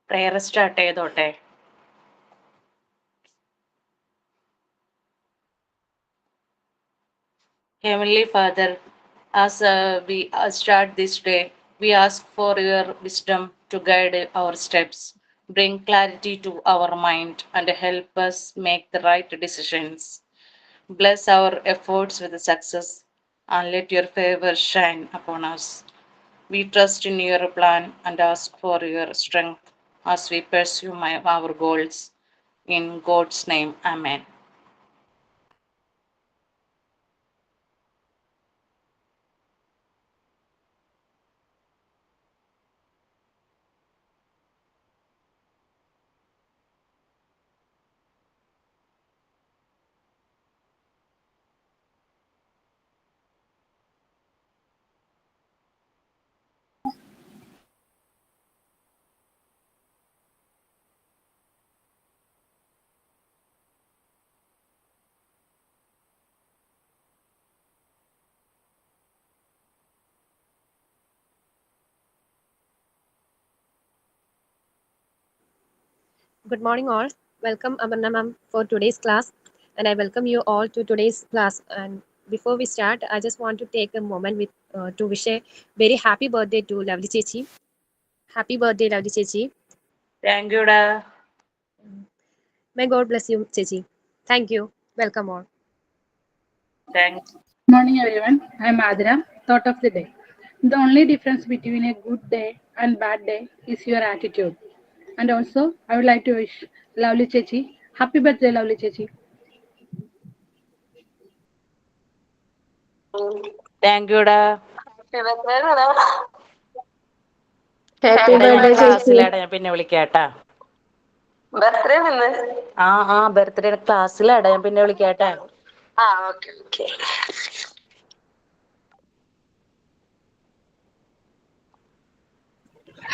Prayer start ചെയ്തോട്ടെ. Heavenly Father, as we start this day, we ask for your wisdom to guide our steps, bring clarity to our mind, and help us make the right decisions. Bless our efforts with success, and let your favor shine upon us. We trust in your plan and ask for your strength as we pursue our goals. In God's name, Amen. Good morning, all. Welcome, Amarna ma'am, for today's class, and I welcome you all to today's class. And before we start, I just want to take a moment to wish a very happy birthday to Lovely Chechi. Happy birthday, Lovely Chechi. Thank you, da. May God bless you, Chechi. Thank you. Welcome all. Thanks. Good morning, everyone. I am Adira. Thought of the day. The only difference between a good day and bad day is your attitude. And also, I would like to wish Lovely Chechi happy birthday, Lovely Chechi. Thank you, da. Happy ഞാൻ birthday ചേച്ചി. ക്ലാസ്സിലാടാ, ഞാൻ പിന്നെ വിളിക്കാട്ടാ. Birthday വന്ന് ആ birthday ക്ലാസ്സിലാടാ, ഞാൻ പിന്നെ വിളിക്കാട്ടാ. ഓക്കെ.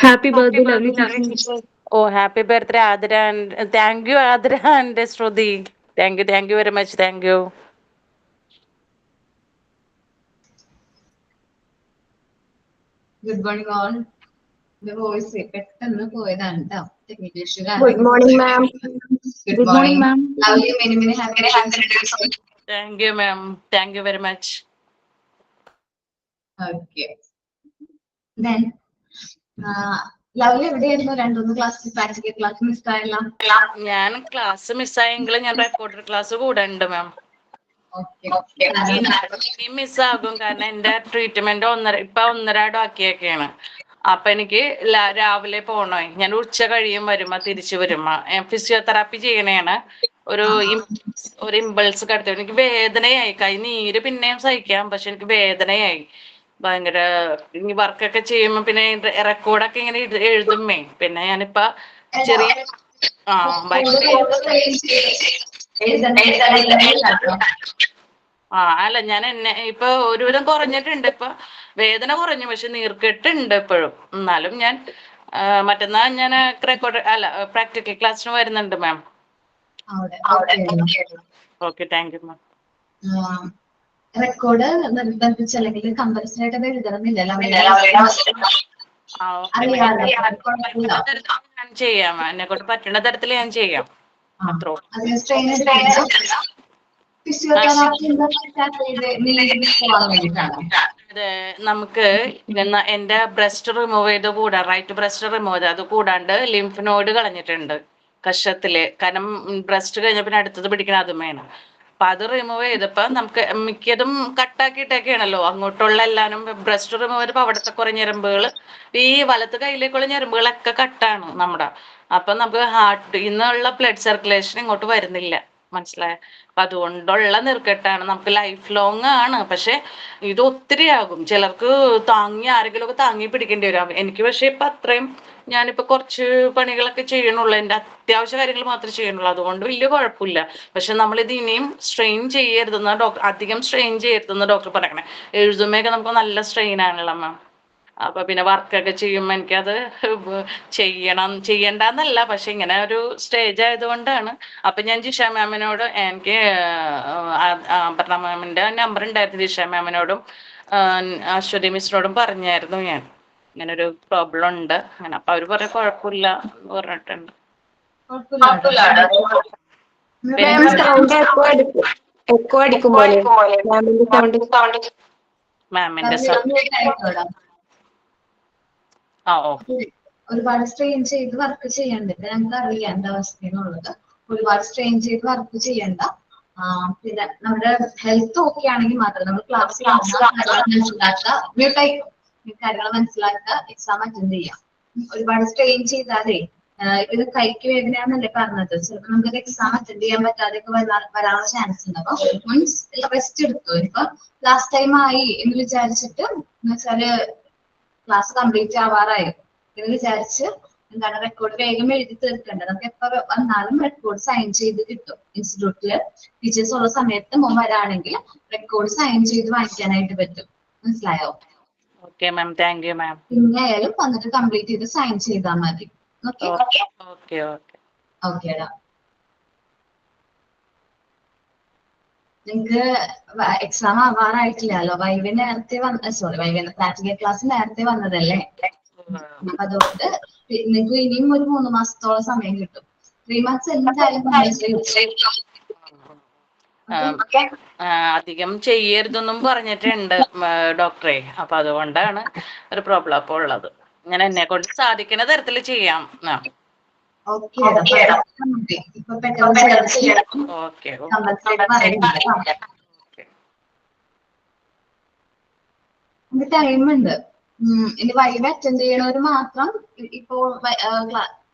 ഹാപ്പി ബർത്ത്ഡേ ലവ്ലി ചേച്ചി. ഓ happy birthday Athira. Thank you Athira and Shruti. Thank you very much. Thank you. Good morning all. Voice പെട്ടെന്ന് പോയതാണ് കേട്ടോ. Good morning ma'am. Good morning ma'am. Lovely many many happy returns. Thank you ma'am. Thank you very much. Okay. Then lovely എവിടെയായിരുന്നു? രണ്ടു class practical class മിസ്സായല്ലോ. ഞാൻ class മിസ്സായെങ്കിലും ഞാൻ recorder class കൂടെ ഉണ്ട് മാം. ഇനി മിസ്സാകും, കാരണം എന്റെ ട്രീറ്റ്മെന്റ് ഇപ്പൊ 1.5 ആക്കിയൊക്കെയാണ്. അപ്പൊ എനിക്ക് രാവിലെ പോണോ, ഞാൻ ഉച്ച കഴിയും വരുമ്പോ തിരിച്ചു വരുമ്പോ ഫിസിയോതെറാപ്പി ചെയ്യണേണ്. ഒരു ഇമ്പൾസ് കടത്തി. എനിക്ക് വേദനയായി, കൈ നീര് പിന്നെയും സഹിക്കാം, പക്ഷെ എനിക്ക് വേദനയായി ഭയങ്കര. ഇനി വർക്കൊക്കെ ചെയ്യുമ്പോ പിന്നെ റെക്കോർഡൊക്കെ ഇങ്ങനെ എഴുതുമേ. പിന്നെ ഞാനിപ്പ ചെറിയ അല്ല, ഞാൻ ഇപ്പൊ ഒരുവിധം കുറഞ്ഞിട്ടുണ്ട്. ഇപ്പൊ വേദന കുറഞ്ഞു, പക്ഷെ നീർക്കെട്ടുണ്ട് ഇപ്പോഴും. എന്നാലും ഞാൻ മറ്റന്നാൾ ഞാൻ റെക്കോർഡ് പ്രാക്ടിക്കൽ ക്ലാസ്സിന് വരുന്നുണ്ട് ma'am. Okay, thank you ma'am. Record നിർബന്ധിച്ചല്ലെങ്കിൽ കമ്പൽസറി ആയിട്ട് എഴുതണമെന്നില്ലല്ലോ. ഞാൻ ചെയ്യാം, എന്നെ കൊണ്ട് പറ്റുന്ന തരത്തിൽ ഞാൻ ചെയ്യാം. അത്രോ അതെ, നമുക്ക് എന്റെ ബ്രസ്റ്റ് റിമൂവ് ചെയ്ത് കൂടാ, റൈറ്റ് ബ്രസ്റ്റ് റിമൂവ് ചെയ്ത്, അത് കൂടാണ്ട് ലിംഫ് നോഡ് കളഞ്ഞിട്ടുണ്ട് കഷത്തില്. കാരണം ബ്രസ്റ്റ് കഴിഞ്ഞ പിന്നെ അടുത്തത് പിടിക്കണം അതുമേണ്. അപ്പൊ അത് റിമൂവ് ചെയ്തപ്പോ നമുക്ക് മിക്കതും കട്ടാക്കിയിട്ടൊക്കെയാണല്ലോ അങ്ങോട്ടുള്ള എല്ലാനും. ബ്രസ്റ്റ് റിമൂവ് ചെയ്തപ്പോ അവിടുത്തെ കുറെ ഞരമ്പുകൾ, ഈ വലത്ത് കയ്യിലേക്കുള്ള ഞരമ്പുകളൊക്കെ കട്ടാണ് നമ്മുടെ. അപ്പൊ നമുക്ക് ഹാർട്ട് ഇന്നുള്ള ബ്ലഡ് സർക്കുലേഷൻ ഇങ്ങോട്ട് വരുന്നില്ല, മനസ്സിലായ? അപ്പൊ അതുകൊണ്ടുള്ള നീർക്കെട്ടാണ്. നമുക്ക് ലൈഫ് ലോങ് ആണ്, പക്ഷെ ഇത് ഒത്തിരി ആകും. ചിലർക്ക് ആരെങ്കിലും ഒക്കെ താങ്ങി പിടിക്കേണ്ടി വരും. എനിക്ക് പക്ഷെ ഇപ്പൊ അത്രയും, ഞാനിപ്പോ കുറച്ച് പണികളൊക്കെ ചെയ്യണുള്ളൂ, എന്റെ അത്യാവശ്യ കാര്യങ്ങൾ മാത്രമേ ചെയ്യണുള്ളൂ. അതുകൊണ്ട് വലിയ കുഴപ്പമില്ല. പക്ഷെ നമ്മളിത് ഇനിയും സ്ട്രെയിൻ ചെയ്യരുതെന്ന അധികം സ്ട്രെയിൻ ചെയ്യരുതെന്ന് ഡോക്ടർ പറയണേ. എഴുതുമ്പോഴൊക്കെ നമുക്ക് നല്ല സ്ട്രെയിൻ ആണല്ലോ മാം. അപ്പൊ പിന്നെ വർക്കൊക്കെ ചെയ്യുമ്പോ എനിക്കത് ചെയ്യണ്ടെന്നല്ല, പക്ഷെ ഇങ്ങനെ ഒരു സ്റ്റേജ് ആയതുകൊണ്ടാണ്. അപ്പൊ ഞാൻ ജിഷ മാമിനോട്, എനിക്ക് അപർണ മാമിന്റെ നമ്പർ ഉണ്ടായിരുന്നു, ജിഷ മാമിനോടും അശ്വതി മിസ്സിനോടും പറഞ്ഞായിരുന്നു ഞാൻ. ഇങ്ങനെ ഒരു പ്രോബ്ലം ഉണ്ട് അങ്ങനെ. അപ്പൊ അവര് പറയാ കുഴപ്പമില്ല എന്ന് പറഞ്ഞിട്ടുണ്ട്. എക്കോ അടിക്കും പോലെ മാമിന്റെ സൗണ്ട്. മാമിന്റെ ഒരുപാട് സ്ട്രെയിൻ ചെയ്ത് വർക്ക് ചെയ്യണ്ട. ഞങ്ങൾക്ക് അറിയാം എന്താ അവസ്ഥ എന്നുള്ളത്. ഒരുപാട് സ്ട്രെയിൻ ചെയ്ത് വർക്ക് ചെയ്യണ്ട. പിന്നെ നമ്മുടെ ഹെൽത്ത് ഓക്കെ ആണെങ്കിൽ മാത്രം നമ്മൾ ക്ലാസ്സിൽ കാര്യങ്ങൾ മനസ്സിലാക്കുക, എക്സാം അറ്റൻഡ് ചെയ്യാം. ഒരുപാട് സ്ട്രെയിൻ ചെയ്താലേ ഇത് കൈക്ക് വേദനയാണെന്നല്ലേ പറഞ്ഞത്. ചിലപ്പോൾ നമുക്ക് എക്സാം അറ്റൻഡ് ചെയ്യാൻ പറ്റാതെയൊക്കെ വരാനുള്ള ചാൻസ് ഉണ്ട്. അപ്പൊ മീൻസ് റെസ്റ്റ് എടുത്തു. ഇപ്പൊ ലാസ്റ്റ് ടൈം ആയി എന്ന് വിചാരിച്ചിട്ട് എന്ന് വെച്ചാല് ക്ലാസ് കംപ്ലീറ്റ് ആവാറായി എന്ന് വിചാരിച്ച് എന്താണ് റെക്കോർഡ് വേഗം എഴുതി തീർക്കേണ്ടത്. നമുക്ക് എപ്പോ വന്നാലും റെക്കോർഡ് സൈൻ ചെയ്ത് കിട്ടും. ഇൻസ്റ്റിറ്റ്യൂട്ടില് ടീച്ചേഴ്സ് ഉള്ള സമയത്ത് മോൻ വരാണെങ്കിൽ റെക്കോർഡ് സൈൻ ചെയ്ത് വാങ്ങിക്കാനായിട്ട് പറ്റും. മനസ്സിലായോ? ഓക്കെ മാം, താങ്ക് യു മാം. പിന്നെ ആയാലും വന്നിട്ട് കംപ്ലീറ്റ് ചെയ്ത് സൈൻ ചെയ്താൽ മതി. ഓക്കെ ഓക്കെ ഓക്കെ ഓക്കേടാ. നിങ്ങക്ക് എക്സാം ആവാറായിട്ടില്ലല്ലോ. വൈവി നേരത്തെ വൈവി പ്രാക്ടിക്കൽ ക്ലാസ് നേരത്തെ വന്നതല്ലേ. അതുകൊണ്ട് നിങ്ങൾക്ക് ഇനിയും ഒരു 3 മാസത്തോളം സമയം കിട്ടും. 3 months എന്തായാലും അധികം ചെയ്യരുതെന്നും പറഞ്ഞിട്ടുണ്ട് ഡോക്ടറെ. അപ്പൊ അതുകൊണ്ടാണ് ഒരു പ്രോബ്ലം അപ്പൊ ഉള്ളത്. ഞാൻ എന്നെ കൊണ്ട് സാധിക്കുന്ന തരത്തിൽ ചെയ്യാം. ടൈം ഉണ്ട്. ഇനി വൈവി അറ്റൻഡ് ചെയ്യണവർ മാത്രം, ഇപ്പോ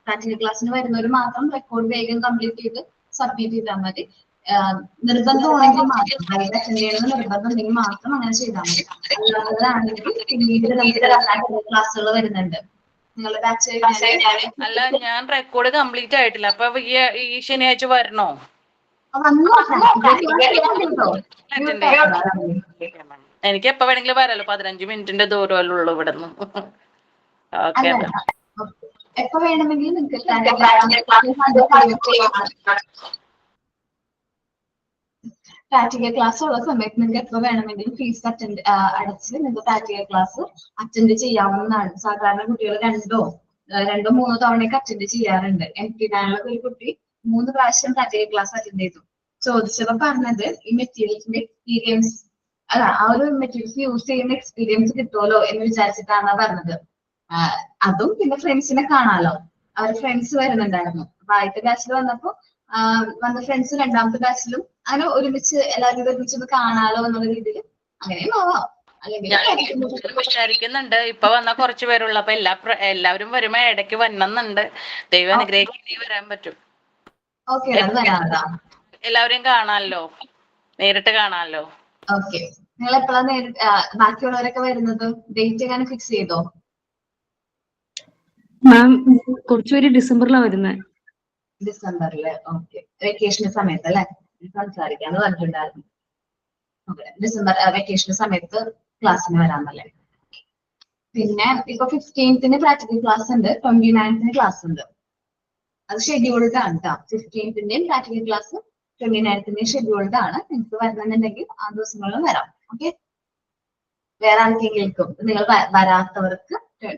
പ്രാക്ടിക്കൽ ക്ലാസ്സിന് വരുന്നവർ മാത്രം റെക്കോർഡ് വേഗം കംപ്ലീറ്റ് ചെയ്ത് സബ്മിറ്റ് ചെയ്താൽ മതി. നിർബന്ധമാണെങ്കിൽ മാത്രം വൈവി അറ്റൻഡ് ചെയ്യണമെന്ന് നിർബന്ധം ഉണ്ടെങ്കിൽ മാത്രം അങ്ങനെ ചെയ്താൽ മതി. അല്ലാത്തതാണെങ്കിൽ പിന്നീട് ക്ലാസ്സുകൾ വരുന്നുണ്ട്. നിങ്ങളുടെ ബാച്ച് അല്ല, ഞാൻ റെക്കോർഡ് കംപ്ലീറ്റ് ആയിട്ടില്ല. അപ്പൊ ഈ ശനിയാഴ്ച വരണോ? എനിക്ക് എപ്പോ വേണമെങ്കിലും വരാലോ. 15 മിനിറ്റിന്റെ ദൂരമല്ലേ ഉള്ളൂ ഇവിടെ നിന്ന്. ഓക്കെ, എപ്പോ വേണമെങ്കിലും പ്രാക്ടിക്കൽ ക്ലാസ് ഉള്ള സമയത്ത് നിങ്ങൾക്ക് എപ്പോ വേണമെങ്കിലും ഫീസ് അടച്ച് നിങ്ങൾക്ക് പ്രാക്ടിക്കൽ ക്ലാസ് അറ്റൻഡ് ചെയ്യാവുന്നതാണ്. സാധാരണ കുട്ടികൾ രണ്ടോ മൂന്നോ തവണയൊക്കെ അറ്റൻഡ് ചെയ്യാറുണ്ട്. എനിക്ക് ഞങ്ങൾക്ക് ഒരു കുട്ടി 3 പ്രാവശ്യം പ്രാക്ടിക്കൽ ക്ലാസ് അറ്റൻഡ് ചെയ്തു. ചോദിച്ചപ്പോ പറഞ്ഞത് ഈ മെറ്റീരിയൽസിന്റെ എക്സ്പീരിയൻസ് ആ ഒരു മെറ്റീരിയൽസ് യൂസ് ചെയ്യുന്ന എക്സ്പീരിയൻസ് കിട്ടുമല്ലോ എന്ന് വിചാരിച്ചിട്ടാണ് പറഞ്ഞത്. അതും പിന്നെ ഫ്രണ്ട്സിനെ കാണാലോ. അവർ ഫ്രണ്ട്സ് വരുന്നുണ്ടായിരുന്നു. അപ്പൊ ആദ്യത്തെ ബാച്ചിൽ വന്നപ്പോ വന്ന ഫ്രണ്ട്സ് രണ്ടാമത്തെ ബാച്ചിലും അങ്ങനെ ഒരുമിച്ച് എല്ലാവരും ഒരുമിച്ച് കാണാലോ എന്നുള്ള രീതിയിൽ അങ്ങനെയും ആവാം. വിചാരിക്കുന്നുണ്ട്. ഇപ്പൊ വന്ന കുറച്ച് പേരുള്ള അപ്പൊ എല്ലാവരും വരുമ്പോ ഇടയ്ക്ക് വരണമെന്നുണ്ട്. ദൈവം അനുഗ്രഹിക്കാൻ വരാൻ പറ്റും. എല്ലാവരെയും കാണാമല്ലോ, നേരിട്ട് കാണാമല്ലോ. ഓക്കെ, നിങ്ങൾ എപ്പോഴാണ് ബാക്കിയുള്ളവരൊക്കെ വരുന്നത്? ഡേറ്റ് എങ്ങനെ ഫിക്സ് ചെയ്തോ? മാം കുറച്ചുപേര് ഡിസംബറിലാണ് വരുന്നത്. ഡിസംബറില്. ഓക്കെ, വെക്കേഷൻ സമയത്ത് അല്ലെ സംസാരിക്കാന്ന് പറഞ്ഞിട്ടുണ്ടായിരുന്നു. ഡിസംബർ വെക്കേഷൻ സമയത്ത് ക്ലാസ്സിന് വരാമല്ലേ. പിന്നെ ഇപ്പൊ 15th പ്രാക്ടിക്കൽ ക്ലാസ് ഉണ്ട്, 29th ക്ലാസ് ഉണ്ട്. അത് ഷെഡ്യൂൾഡ് ആണ് കേട്ടോ. 15th practical class 29th scheduled ആണ്. നിങ്ങൾക്ക് വരുന്നുണ്ടെങ്കിൽ ആ ദിവസങ്ങളിലും വരാം. ഓക്കെ, വേറെ ആർക്കെങ്കിലും നിങ്ങൾ വരാത്തവർക്ക്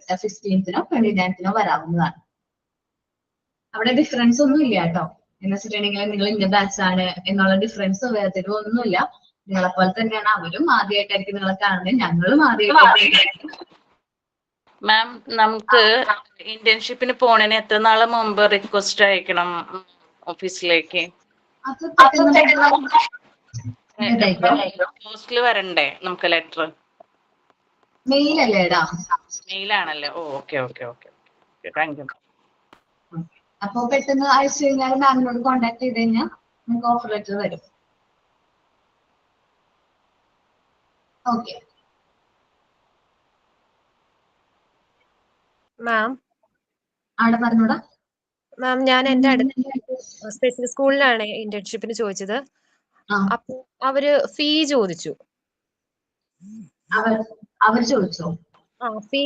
15th 29th വരാവുന്നതാണ്. അവിടെ ഡിഫറൻസ് ഒന്നും ഇല്ല കേട്ടോ. എന്ന് വെച്ചിട്ടുണ്ടെങ്കിൽ നിങ്ങൾ ഇന്ന ബാച്ച് ആണ് എന്നുള്ള ഡിഫറൻസ് വേർതിരിവ് ഒന്നുമില്ല. നിങ്ങളെ പോലെ തന്നെയാണ് അവരും. ആദ്യമായിട്ടായിരിക്കും നിങ്ങളെ കാണുന്നത്, ഞങ്ങളും ആദ്യമായിട്ടായിരിക്കും. മാം, നമുക്ക് ഇന്റേൺഷിപ്പിന് പോണതിന് എത്ര നാളെ മുമ്പ് റിക്വസ്റ്റ് അയക്കണം ഓഫീസിലേക്ക്? പോസ്റ്റിൽ വരണ്ടേ നമുക്ക് ലെറ്റർ? മെയിലല്ലേടാ? മെയിലാണല്ലേ. Okay okay okay, thank you. അപ്പൊ പെട്ടെന്ന് അയച്ചു കഴിഞ്ഞാൽ മാമിനോട് കോൺടാക്ട് ചെയ്ത് കഴിഞ്ഞാൽ നിങ്ങൾക്ക് ഓഫർ ലെറ്റർ വരും. ഓക്കെ മാം, അവിടെ പറഞ്ഞൂടാ. മാം, ഞാൻ എന്റെ അടുത്ത് സ്പെഷ്യൽ സ്കൂളിലാണ് ഇന്റേൺഷിപ്പിന് ചോദിച്ചത്. അപ്പൊ അവര് ഫീ ചോദിച്ചു. അവർ ചോദിച്ചോ? ഫീ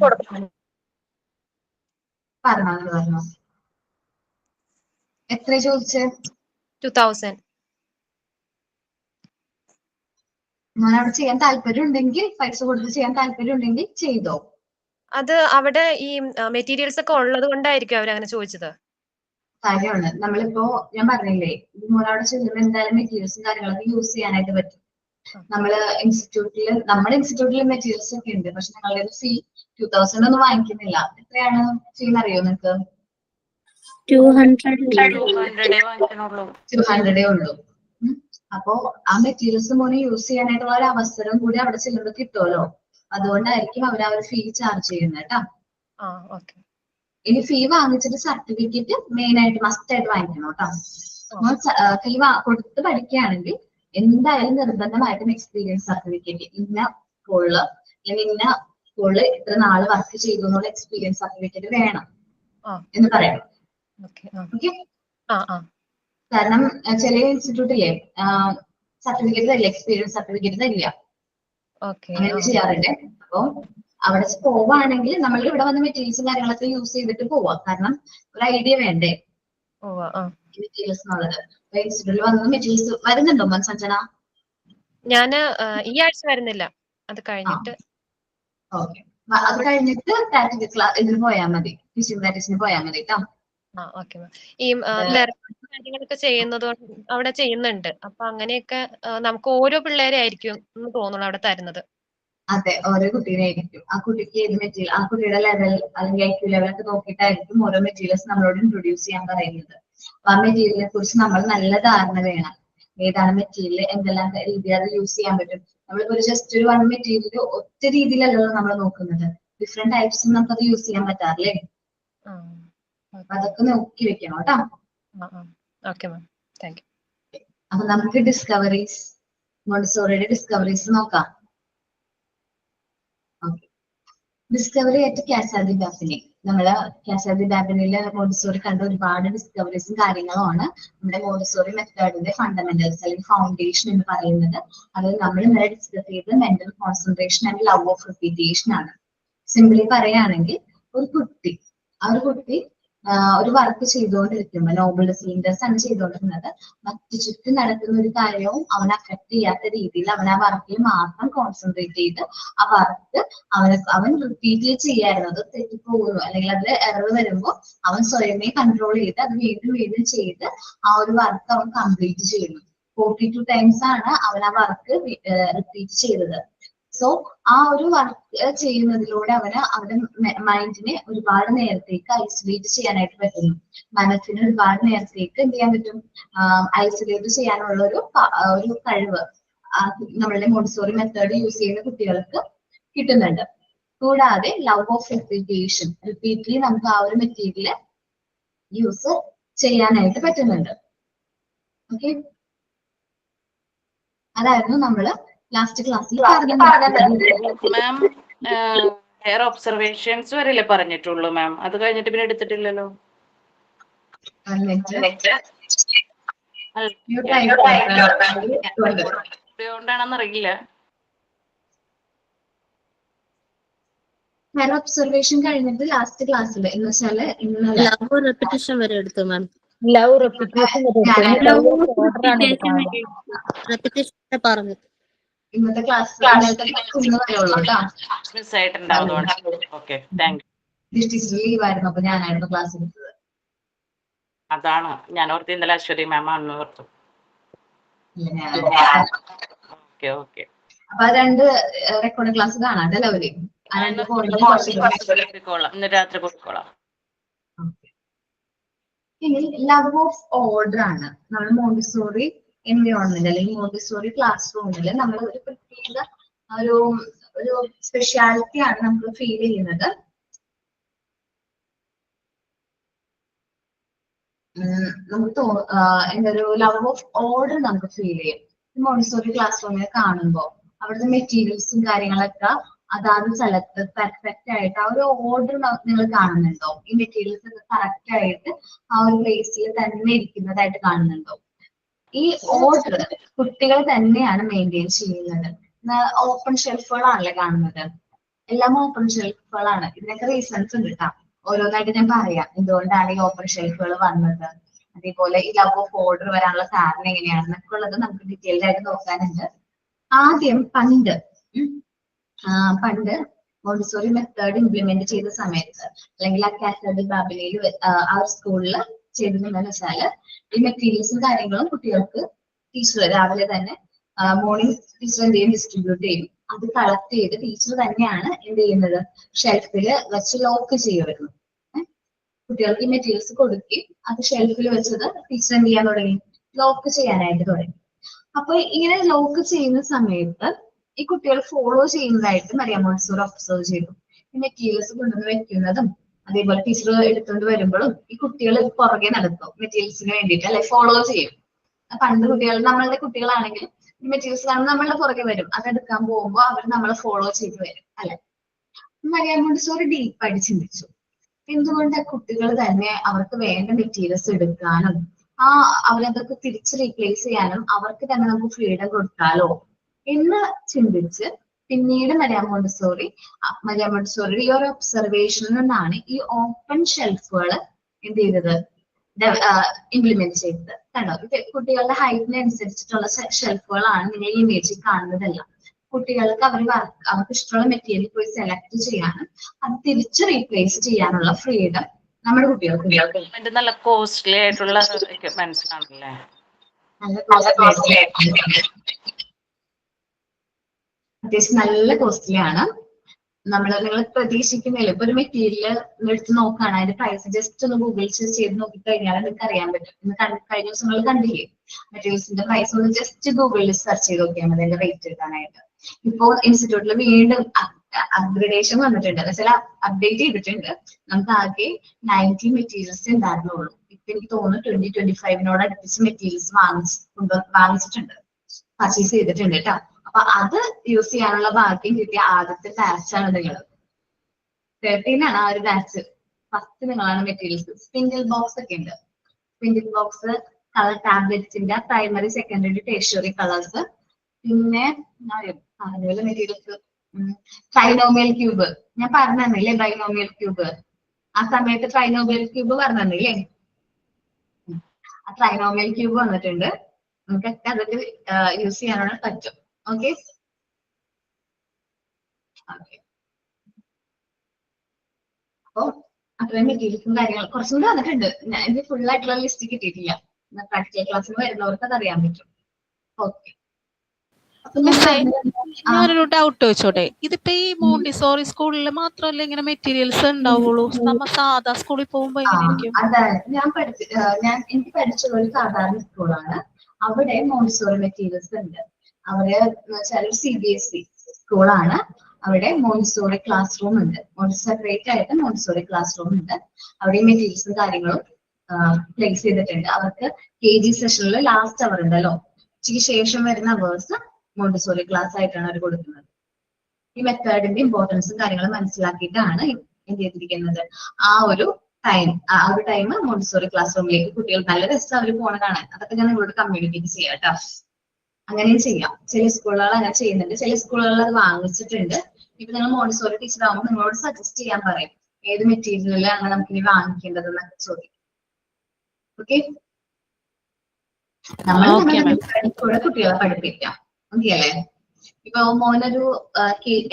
കൊടുക്കണം. പറഞ്ഞോ. എത്ര ചോദിച്ചേ? 2000. ഞാൻ അവിടെ ചെയ്യാൻ താല്പര്യം ഉണ്ടെങ്കിൽ, പൈസ കൊടുത്ത് ചെയ്യാൻ താല്പര്യം ഉണ്ടെങ്കിൽ ചെയ്തോ. അത് അവിടെ ഈ മെറ്റീരിയൽസ് ഒക്കെ ഉള്ളത് കൊണ്ടായിരിക്കും അവരങ്ങനെ ചോദിച്ചത്. കാര്യമാണ്. നമ്മളിപ്പോ ഞാൻ പറഞ്ഞില്ലേ, ഇതുപോലെ അവിടെ ചെല്ലുമ്പോൾ എന്തായാലും മെറ്റീരിയൽസും കാര്യങ്ങളൊക്കെ യൂസ് ചെയ്യാനായിട്ട് പറ്റും. നമ്മുടെ ഇൻസ്റ്റിറ്റ്യൂട്ടിൽ മെറ്റീരിയൽസ് ഒക്കെ ഉണ്ട്. പക്ഷെ ഞങ്ങളുടെ ഫീ 2000 ഒന്നും വാങ്ങിക്കുന്നില്ല. എത്രയാണ് ഫീ അറിയോ നിങ്ങൾക്ക്? 200 ഉള്ളൂ. അപ്പോ ആ മെറ്റീരിയൽസ് മോനെ യൂസ് ചെയ്യാനായിട്ടുള്ള ഒരു അവസരം കൂടി അവിടെ ചെല്ലുമ്പോൾ കിട്ടുമല്ലോ. അതുകൊണ്ടായിരിക്കും അവർ ഫീ ചാർജ് ചെയ്യുന്നത് കേട്ടോ. ഇനി ഫീ വാങ്ങിച്ചിട്ട് സർട്ടിഫിക്കറ്റ് മെയിൻ ആയിട്ട് മസ്റ്റ് ആയിട്ട് വാങ്ങിക്കണം കേട്ടോ. ഫീ കൊടുത്ത് പഠിക്കുകയാണെങ്കിൽ എന്തായാലും നിർബന്ധമായിട്ടും എക്സ്പീരിയൻസ് സർട്ടിഫിക്കറ്റ്, ഇന്ന സ്കൂളില് അല്ലെങ്കിൽ ഇന്ന സ്കൂളിൽ ഇത്ര നാള് വർക്ക് ചെയ്തു എന്നുള്ള എക്സ്പീരിയൻസ് സർട്ടിഫിക്കറ്റ് വേണം എന്ന് പറയണം. കാരണം ചില ഇൻസ്റ്റിറ്റ്യൂട്ടിലെ സർട്ടിഫിക്കറ്റ് തരില്ല, എക്സ്പീരിയൻസ് സർട്ടിഫിക്കറ്റ് തരില്ല. അങ്ങനെ ചെയ്യാറുണ്ട്. അപ്പൊ അവിടെ പോവാണെങ്കിൽ നമ്മൾ ഇവിടെ വന്ന് മെറ്റീരിയൽസും കാര്യങ്ങളൊക്കെ യൂസ് ചെയ്തിട്ട് പോവാം. കാരണം ഒരു ഐഡിയ വേണ്ടേ മെറ്റീരിയൽസ് എന്നുള്ളത്. ഇൻസ്റ്റിറ്റ്യൂട്ടിൽ വന്ന് മെറ്റീരിയൽസ് വരുന്നുണ്ടോ സഞ്ജന? ഞാന് ഈ ആഴ്ച വരുന്നില്ല, അത് കഴിഞ്ഞിട്ട്. ഓക്കെ, അത് കഴിഞ്ഞിട്ട് ഇതിന് പോയാൽ മതി, ടീച്ചിങ് പ്രാക്ടീസിന് പോയാൽ മതി കേട്ടോ. ഈ കാര്യങ്ങളൊക്കെ ചെയ്യുന്നത് അവിടെ ചെയ്യുന്നുണ്ട്. അപ്പൊ അങ്ങനെയൊക്കെ നമുക്ക് ഓരോ പിള്ളേരെ ആയിരിക്കും എന്ന് തോന്നുന്നു അവിടെ തരുന്നത്. അതെ, ഓരോ കുട്ടീനായിരിക്കും. ആ കുട്ടിക്ക് ഏത് മെറ്റീരിയൽ, ആ കുട്ടിയുടെ ലെവൽ അല്ലെങ്കിൽ IQ ലെവലൊക്കെ നോക്കിയിട്ടായിരിക്കും ഓരോ മെറ്റീരിയൽസ് നമ്മളോട് ഇൻട്രൊഡ്യൂസ് ചെയ്യാൻ പറയുന്നത്. അപ്പൊ ആ മെറ്റീരിയലിനെ കുറിച്ച് നമ്മൾ നല്ല ധാരണ വേണം. ഏതാണ് മെറ്റീരിയൽ, എന്തെല്ലാം രീതിയിൽ അത് യൂസ് ചെയ്യാൻ പറ്റും. നമ്മളിപ്പോ ജസ്റ്റ് ഒരു വൺ മെറ്റീരിയൽ ഒറ്റ രീതിയിലല്ലല്ലോ നമ്മൾ നോക്കുന്നത്. ഡിഫറെന്റ് ടൈപ്സ് നമുക്കത് യൂസ് ചെയ്യാൻ പറ്റാറില്ലേ? അതൊക്കെ നോക്കി വെക്കണം കേട്ടോ. അപ്പൊ നമുക്ക് ഡിസ്കവറീസ്, മോണ്ടിസോറിയുടെ ഡിസ്കവറീസ് നോക്കാം. Discovery at Casa dei Bambini. നമ്മള് കാസ ദി ബാബിനിലെ മോണ്ടിസോറി കണ്ട ഒരുപാട് ഡിസ്കവറീസും കാര്യങ്ങളുമാണ് നമ്മുടെ മോണ്ടിസോറി മെത്തേഡിന്റെ ഫണ്ടമെന്റൽസ് അല്ലെങ്കിൽ ഫൗണ്ടേഷൻ എന്ന് പറയുന്നത്. അത് നമ്മൾ ഇന്നലെ ഡിസ്കസ് ചെയ്ത് mental concentration and love of repetition ആണ്. സിംപിളി പറയുകയാണെങ്കിൽ ഒരു കുട്ടി ഒരു വർക്ക് ചെയ്തുകൊണ്ടിരിക്കുമ്പോൾ, നോബിൾ സിലിണ്ടേഴ്സ് ആണ് ചെയ്തുകൊണ്ടിരുന്നത്, മറ്റു ചുറ്റും നടക്കുന്ന ഒരു കാര്യവും അവനെ അഫക്ട് ചെയ്യാത്ത രീതിയിൽ അവൻ ആ വർക്കിൽ മാത്രം കോൺസെൻട്രേറ്റ് ചെയ്ത് ആ വർക്ക് അവൻ റിപ്പീറ്റ് ചെയ്യായിരുന്നു. അത് തെറ്റിപ്പോകുന്നു അല്ലെങ്കിൽ അതിൽ എറർ വരുമ്പോൾ അവൻ സ്വയമേ കൺട്രോൾ ചെയ്ത് അത് വീണ്ടും വീണ്ടും ചെയ്ത് ആ ഒരു വർക്ക് അവൻ കംപ്ലീറ്റ് ചെയ്യുന്നു. 42 times ആണ് അവൻ ആ വർക്ക് റിപ്പീറ്റ് ചെയ്തത്. സോ ആ ഒരു വർക്ക് ചെയ്യുന്നതിലൂടെ അവന്റെ മൈൻഡിനെ ഒരുപാട് നേരത്തേക്ക് ഐസൊലേറ്റ് ചെയ്യാനായിട്ട് പറ്റുന്നു. മനസ്സിന് ഒരുപാട് നേരത്തേക്ക് എന്ത് ചെയ്യാൻ പറ്റും, ഐസൊലേറ്റ് ചെയ്യാനുള്ള ഒരു കഴിവ് നമ്മളുടെ മോണ്ടിസോറി മെത്തേഡ് യൂസ് ചെയ്യുന്ന കുട്ടികൾക്ക് കിട്ടുന്നുണ്ട്. കൂടാതെ ലവ് ഓഫ് റിപ്പീറ്റേഷൻ, റിപ്പീറ്റ്ലി നമുക്ക് ആ ഒരു മെറ്റീരിയൽ യൂസ് ചെയ്യാനായിട്ട് പറ്റുന്നുണ്ട്. ഓക്കെ, അതായിരുന്നു നമ്മള് ലാസ്റ്റ് ക്ലാസ്സിൽ മാം. ഹെയർ ഒബ്സർവേഷൻസ് വരെയല്ലേ പറഞ്ഞിട്ടുള്ളൂ മാം? അത് കഴിഞ്ഞിട്ട് പിന്നെ എടുത്തിട്ടില്ലല്ലോ. അതുകൊണ്ടാണെന്നറിയില്ല. ഹെയർ ഒബ്സർവേഷൻ കഴിഞ്ഞിട്ട് ലാസ്റ്റ് ക്ലാസ്സിൽ എന്ന് വെച്ചാല് ലവ് റെപ്പിറ്റേഷൻ വരെ എടുത്തു മാം. റെപ്പിറ്റേഷൻ പറഞ്ഞു. ഇന്നത്തെ ക്ലാസ് ലീവായിരുന്നു, അപ്പൊ ഞാനായിരുന്നു ക്ലാസ് എടുത്തത്. അതാണ് ഞാൻ ഓർത്ത് ഇന്നലെ അശ്വതി മാം ആണെന്ന് ഓർത്തു. അപ്പൊ ആ 2 റെക്കോർഡ് ക്ലാസ് കാണാം എല്ലാവരും. ഇന്ന് രാത്രി കൊടുക്കോളാം. ഇനി ലവ് ഓഫ് ഓർഡർ ആണ്. നമ്മൾ മോണ്ടിസോറി എൻവയോൺമെന്റ് അല്ലെങ്കിൽ മോണ്ടിസോറി ക്ലാസ് റൂമിൽ നമ്മൾ ഒരു പ്രത്യേക ഒരു സ്പെഷ്യാലിറ്റി ആണ് നമുക്ക് ഫീൽ ചെയ്യുന്നത്. നമുക്ക് എന്തൊരു ലവ് ഓഫ് ഓർഡർ നമുക്ക് ഫീൽ ചെയ്യും. മോണ്ടിസോറി ക്ലാസ് റൂമിൽ കാണുമ്പോൾ അവിടുത്തെ മെറ്റീരിയൽസും കാര്യങ്ങളൊക്കെ അതാത് സ്ഥലത്ത് പെർഫെക്റ്റ് ആയിട്ട് ആ ഒരു ഓർഡർ നിങ്ങൾ കാണുന്നുണ്ടോ? ഈ മെറ്റീരിയൽസ് ഒക്കെ കറക്റ്റ് ആയിട്ട് ആ ഒരു പ്ലേസിൽ തന്നെ ഇരിക്കുന്നതായിട്ട് കാണുന്നുണ്ടോ? ഈ ഓർഡർ കുട്ടികൾ തന്നെയാണ് മെയിൻറ്റെയിൻ ചെയ്യുന്നത്. ഓപ്പൺ ഷെൽഫുകളാണല്ലേ കാണുന്നത്, എല്ലാം ഓപ്പൺ ഷെൽഫുകളാണ്. ഇതിനൊക്കെ റീസൺസ് ഉണ്ട് കേട്ടോ. ഓരോന്നായിട്ട് ഞാൻ പറയാം എന്തുകൊണ്ടാണ് ഈ ഓപ്പൺ ഷെൽഫുകൾ വന്നത്, അതേപോലെ ഈ ലവ് ഓഫ് ഓർഡർ വരാനുള്ള കാരണം എങ്ങനെയാണെന്നൊക്കെ ഉള്ളത് നമുക്ക് ഡീറ്റെയിൽഡ് ആയിട്ട് നോക്കാനുണ്ട്. ആദ്യം പണ്ട് മോണ്ടിസോറി മെത്തേഡ് ഇംപ്ലിമെന്റ് ചെയ്ത സമയത്ത് അല്ലെങ്കിൽ ആ കാസഡ് ബാബിലയിൽ ആ സ്കൂളിൽ ചെയ്തതെന്ന് വെച്ചാല് ഈ മെറ്റീരിയൽസും കാര്യങ്ങളും കുട്ടികൾക്ക് ടീച്ചർ രാവിലെ തന്നെ മോർണിംഗ് ടീച്ചർ എന്ത് ചെയ്യും, ഡിസ്ട്രിബ്യൂട്ട് ചെയ്യും. അത് കളക്ട് ചെയ്ത് ടീച്ചർ തന്നെയാണ് എന്ത് ചെയ്യുന്നത്, ഷെൽഫിൽ വെച്ച് ലോക്ക് ചെയ്യുമായിരുന്നു. കുട്ടികൾക്ക് ഈ മെറ്റീരിയൽസ് കൊടുക്കുകയും അത് ഷെൽഫിൽ വെച്ചത് ടീച്ചർ എന്ത് ചെയ്യാൻ തുടങ്ങി, ലോക്ക് ചെയ്യാനായിട്ട് തുടങ്ങി. അപ്പൊ ഇങ്ങനെ ലോക്ക് ചെയ്യുന്ന സമയത്ത് ഈ കുട്ടികൾ ഫോളോ ചെയ്യുന്നതായിട്ട് മരിയ മോണ്ടിസോറി ഒബ്സർവ് ചെയ്തു. ഈ മെറ്റീരിയൽസ് കൊണ്ടുവന്ന് വെക്കുന്നതും അതേപോലെ ടീച്ചർ എടുത്തുകൊണ്ട് വരുമ്പോഴും ഈ കുട്ടികൾ പുറകെ നടക്കും മെറ്റീരിയൽസിന് വേണ്ടിയിട്ട്, അല്ലെ, ഫോളോ ചെയ്യും. പണ്ട് കുട്ടികൾ, നമ്മളുടെ കുട്ടികളാണെങ്കിൽ ഈ മെറ്റീരിയൽസ് കാണുമ്പോൾ നമ്മളുടെ പുറകെ വരും, അതെടുക്കാൻ പോകുമ്പോൾ അവർ നമ്മളെ ഫോളോ ചെയ്ത് വരും, അല്ലെ. മരിയ മോണ്ടിസോറി ഡീപ്പായിട്ട് ചിന്തിച്ചു, എന്തുകൊണ്ട് കുട്ടികൾ തന്നെ അവർക്ക് വേണ്ട മെറ്റീരിയൽസ് എടുക്കാനും അവരതൊക്കെ തിരിച്ച് റീപ്ലേസ് ചെയ്യാനും അവർക്ക് തന്നെ നമുക്ക് ഫ്രീഡം കൊടുത്താലോ എന്ന് ചിന്തിച്ച് പിന്നീട് മരിയ മോണ്ടിസോറി ഈ ഒരു ഒബ്സർവേഷനിൽ നിന്നാണ് ഈ ഓപ്പൺ ഷെൽഫുകൾ എന്ത് ചെയ്തത്, ഇംപ്ലിമെന്റ് ചെയ്തത്. കണ്ടോ, കുട്ടികളുടെ ഹൈറ്റിന് അനുസരിച്ചിട്ടുള്ള ഷെൽഫുകളാണ് നിങ്ങൾ ഈ ഇമേജിൽ കാണുന്നതല്ല. കുട്ടികൾക്ക് അവർക്ക് ഇഷ്ടമുള്ള മെറ്റീരിയൽ പോയി സെലക്ട് ചെയ്യാനും അത് തിരിച്ച് റീപ്ലേസ് ചെയ്യാനുള്ള ഫ്രീഡം നമ്മുടെ കുട്ടികൾക്ക് നല്ല കോസ്റ്റ്ലി ആയിട്ടുള്ള എക്യുപ്മെന്റ്സ് ആണല്ലേ, അത്യാവശ്യം നല്ല കോസ്റ്റ്ലി ആണ്. നിങ്ങൾ പ്രതീക്ഷിക്കുന്നില്ല, ഇപ്പൊ ഒരു മെറ്റീരിയൽ എടുത്ത് നോക്കുകയാണ്, അതിന്റെ പ്രൈസ് ജസ്റ്റ് ഒന്ന് ഗൂഗിൾ ചെയ്ത് നോക്കിക്കഴിഞ്ഞാൽ നിങ്ങൾക്ക് അറിയാൻ പറ്റും. ഇന്ന് കഴിഞ്ഞ ദിവസം നിങ്ങൾ കണ്ടില്ലേ, മെറ്റീരിയൽസിന്റെ പ്രൈസ് ഒന്ന് ജസ്റ്റ് ഗൂഗിളിൽ സെർച്ച് ചെയ്ത് നോക്കിയാൽ മതി അതിന്റെ റേറ്റ് എടുക്കാനായിട്ട്. ഇപ്പോ ഇൻസ്റ്റിറ്റ്യൂട്ടിൽ വീണ്ടും അപ്ഗ്രഡേഷൻ വന്നിട്ടുണ്ട്, എന്ന് വെച്ചാൽ അപ്ഡേറ്റ് ചെയ്തിട്ടുണ്ട്. നമുക്ക് ആകെ 90 മെറ്റീരിയൽസ് ഉണ്ടായിരുന്നുള്ളൂ. ഇപ്പൊ എനിക്ക് തോന്നുന്നു 2025 അടുപ്പിച്ച് മെറ്റീരിയൽസ് വാങ്ങിച്ചിട്ടുണ്ട്, പർച്ചേസ് ചെയ്തിട്ടുണ്ട് കേട്ടോ. അപ്പൊ അത് യൂസ് ചെയ്യാനുള്ള ഭാഗ്യം കിട്ടിയ ആദ്യത്തെ ബാച്ചാണ് നിങ്ങൾ. 13 ആണ് ആ ഒരു ബാച്ച്. ഫസ്റ്റ് നിങ്ങളാണ് മെറ്റീരിയൽസ്. സ്പിൻഡിൽ ബോക്സ് ഒക്കെ ഉണ്ട്. സ്പിൻഡിൽ ബോക്സ്, കളർ ടാബ്ലറ്റ്സിന്റെ പ്രൈമറി, സെക്കൻഡറി, ടേർഷ്യറി കളേഴ്സ്, പിന്നെ മെറ്റീരിയൽസ്, ട്രൈനോമിയൽ ക്യൂബ്. ഞാൻ പറഞ്ഞു തന്നില്ലേ ട്രൈനോമിയൽ ക്യൂബ്, ആ സമയത്ത് ട്രൈനോമിയൽ ക്യൂബ് പറഞ്ഞു തന്നില്ലേ, ആ ട്രൈനോമിയൽ ക്യൂബ് വന്നിട്ടുണ്ട്. നമുക്കൊക്കെ അതൊക്കെ യൂസ് ചെയ്യാനുള്ള പറ്റും. ഓക്കെ, അപ്പൊ അത്രയും മെറ്റീരിയൽസും കാര്യങ്ങളും കുറച്ചും കൂടി വന്നിട്ടുണ്ട്. ഇത് ഫുൾ ആയിട്ടുള്ള ലിസ്റ്റ് കിട്ടിയിട്ടില്ല. പ്രാക്ടിക്കൽ ക്ലാസ്സിന് വരുന്നവർക്ക് അത് അറിയാൻ പറ്റും. ഓക്കെ, ഞാനൊരു ഡൗട്ട് ചോദിച്ചോട്ടെ, ഇതിപ്പോ ഈ മോണ്ടിസോറി സ്കൂളിൽ മാത്രമല്ല ഇങ്ങനെ മെറ്റീരിയൽസ് ഉണ്ടാവുള്ളൂ, നമ്മ സാധാ സ്കൂളിൽ പോകുമ്പോ എങ്ങനെയായിരിക്കും? അതാണ് എനിക്ക് പഠിച്ചുള്ള ഒരു സാധാരണ സ്കൂളാണ്. അവിടെ മോണ്ടിസോറി മെറ്റീരിയൽസ് ഉണ്ട്. അവിടെ വെച്ചാൽ CBSE സ്കൂളാണ്. അവിടെ മോണ്ടിസോറി ക്ലാസ് റൂം ഉണ്ട്, സെപ്പറേറ്റ് ആയിട്ട് മോണ്ടിസോറി ക്ലാസ് റൂം ഉണ്ട്. അവിടെ മെറ്റീരിയൽസും കാര്യങ്ങളും പ്ലേസ് ചെയ്തിട്ടുണ്ട്. അവർക്ക് KG സെഷനിൽ ലാസ്റ്റ് അവർ ഉണ്ടല്ലോ, ഉച്ചയ്ക്ക് ശേഷം വരുന്ന അവേഴ്സ് മോണ്ടിസോറി ക്ലാസ് ആയിട്ടാണ് അവർ കൊടുക്കുന്നത്. ഈ മെത്തേഡിന്റെ ഇമ്പോർട്ടൻസും കാര്യങ്ങളും മനസ്സിലാക്കിയിട്ടാണ് എന്ത് ചെയ്തിരിക്കുന്നത്, ആ ഒരു ടൈം മോണ്ടിസോറി ക്ലാസ് റൂമിലേക്ക് കുട്ടികൾ നല്ല രസം അവർ പോണ കാണാൻ. അതൊക്കെ ഞാൻ നിങ്ങളോട് കമ്മ്യൂണിക്കേറ്റ് ചെയ്യാം കേട്ടോ. അങ്ങനെയും ചെയ്യാം. ചില സ്കൂളുകൾ അങ്ങനെ ചെയ്യുന്നുണ്ട്, ചില സ്കൂളുകളിൽ അത് വാങ്ങിച്ചിട്ടുണ്ട്. ഇപ്പൊ നിങ്ങൾ മോണ്ടിസോറി ടീച്ചർ ആവുമ്പോൾ നിങ്ങളോട് സജസ്റ്റ് ചെയ്യാൻ പറയും ഏത് മെറ്റീരിയലാണ് നമുക്ക് ഇനി വാങ്ങിക്കേണ്ടത് എന്നൊക്കെ ചോദിക്കും. ഓക്കെ, നമ്മൾ കൂടെ കുട്ടികളെ പഠിപ്പിക്കാം. ഓക്കെ അല്ലേ? ഇപ്പൊ മോനൊരു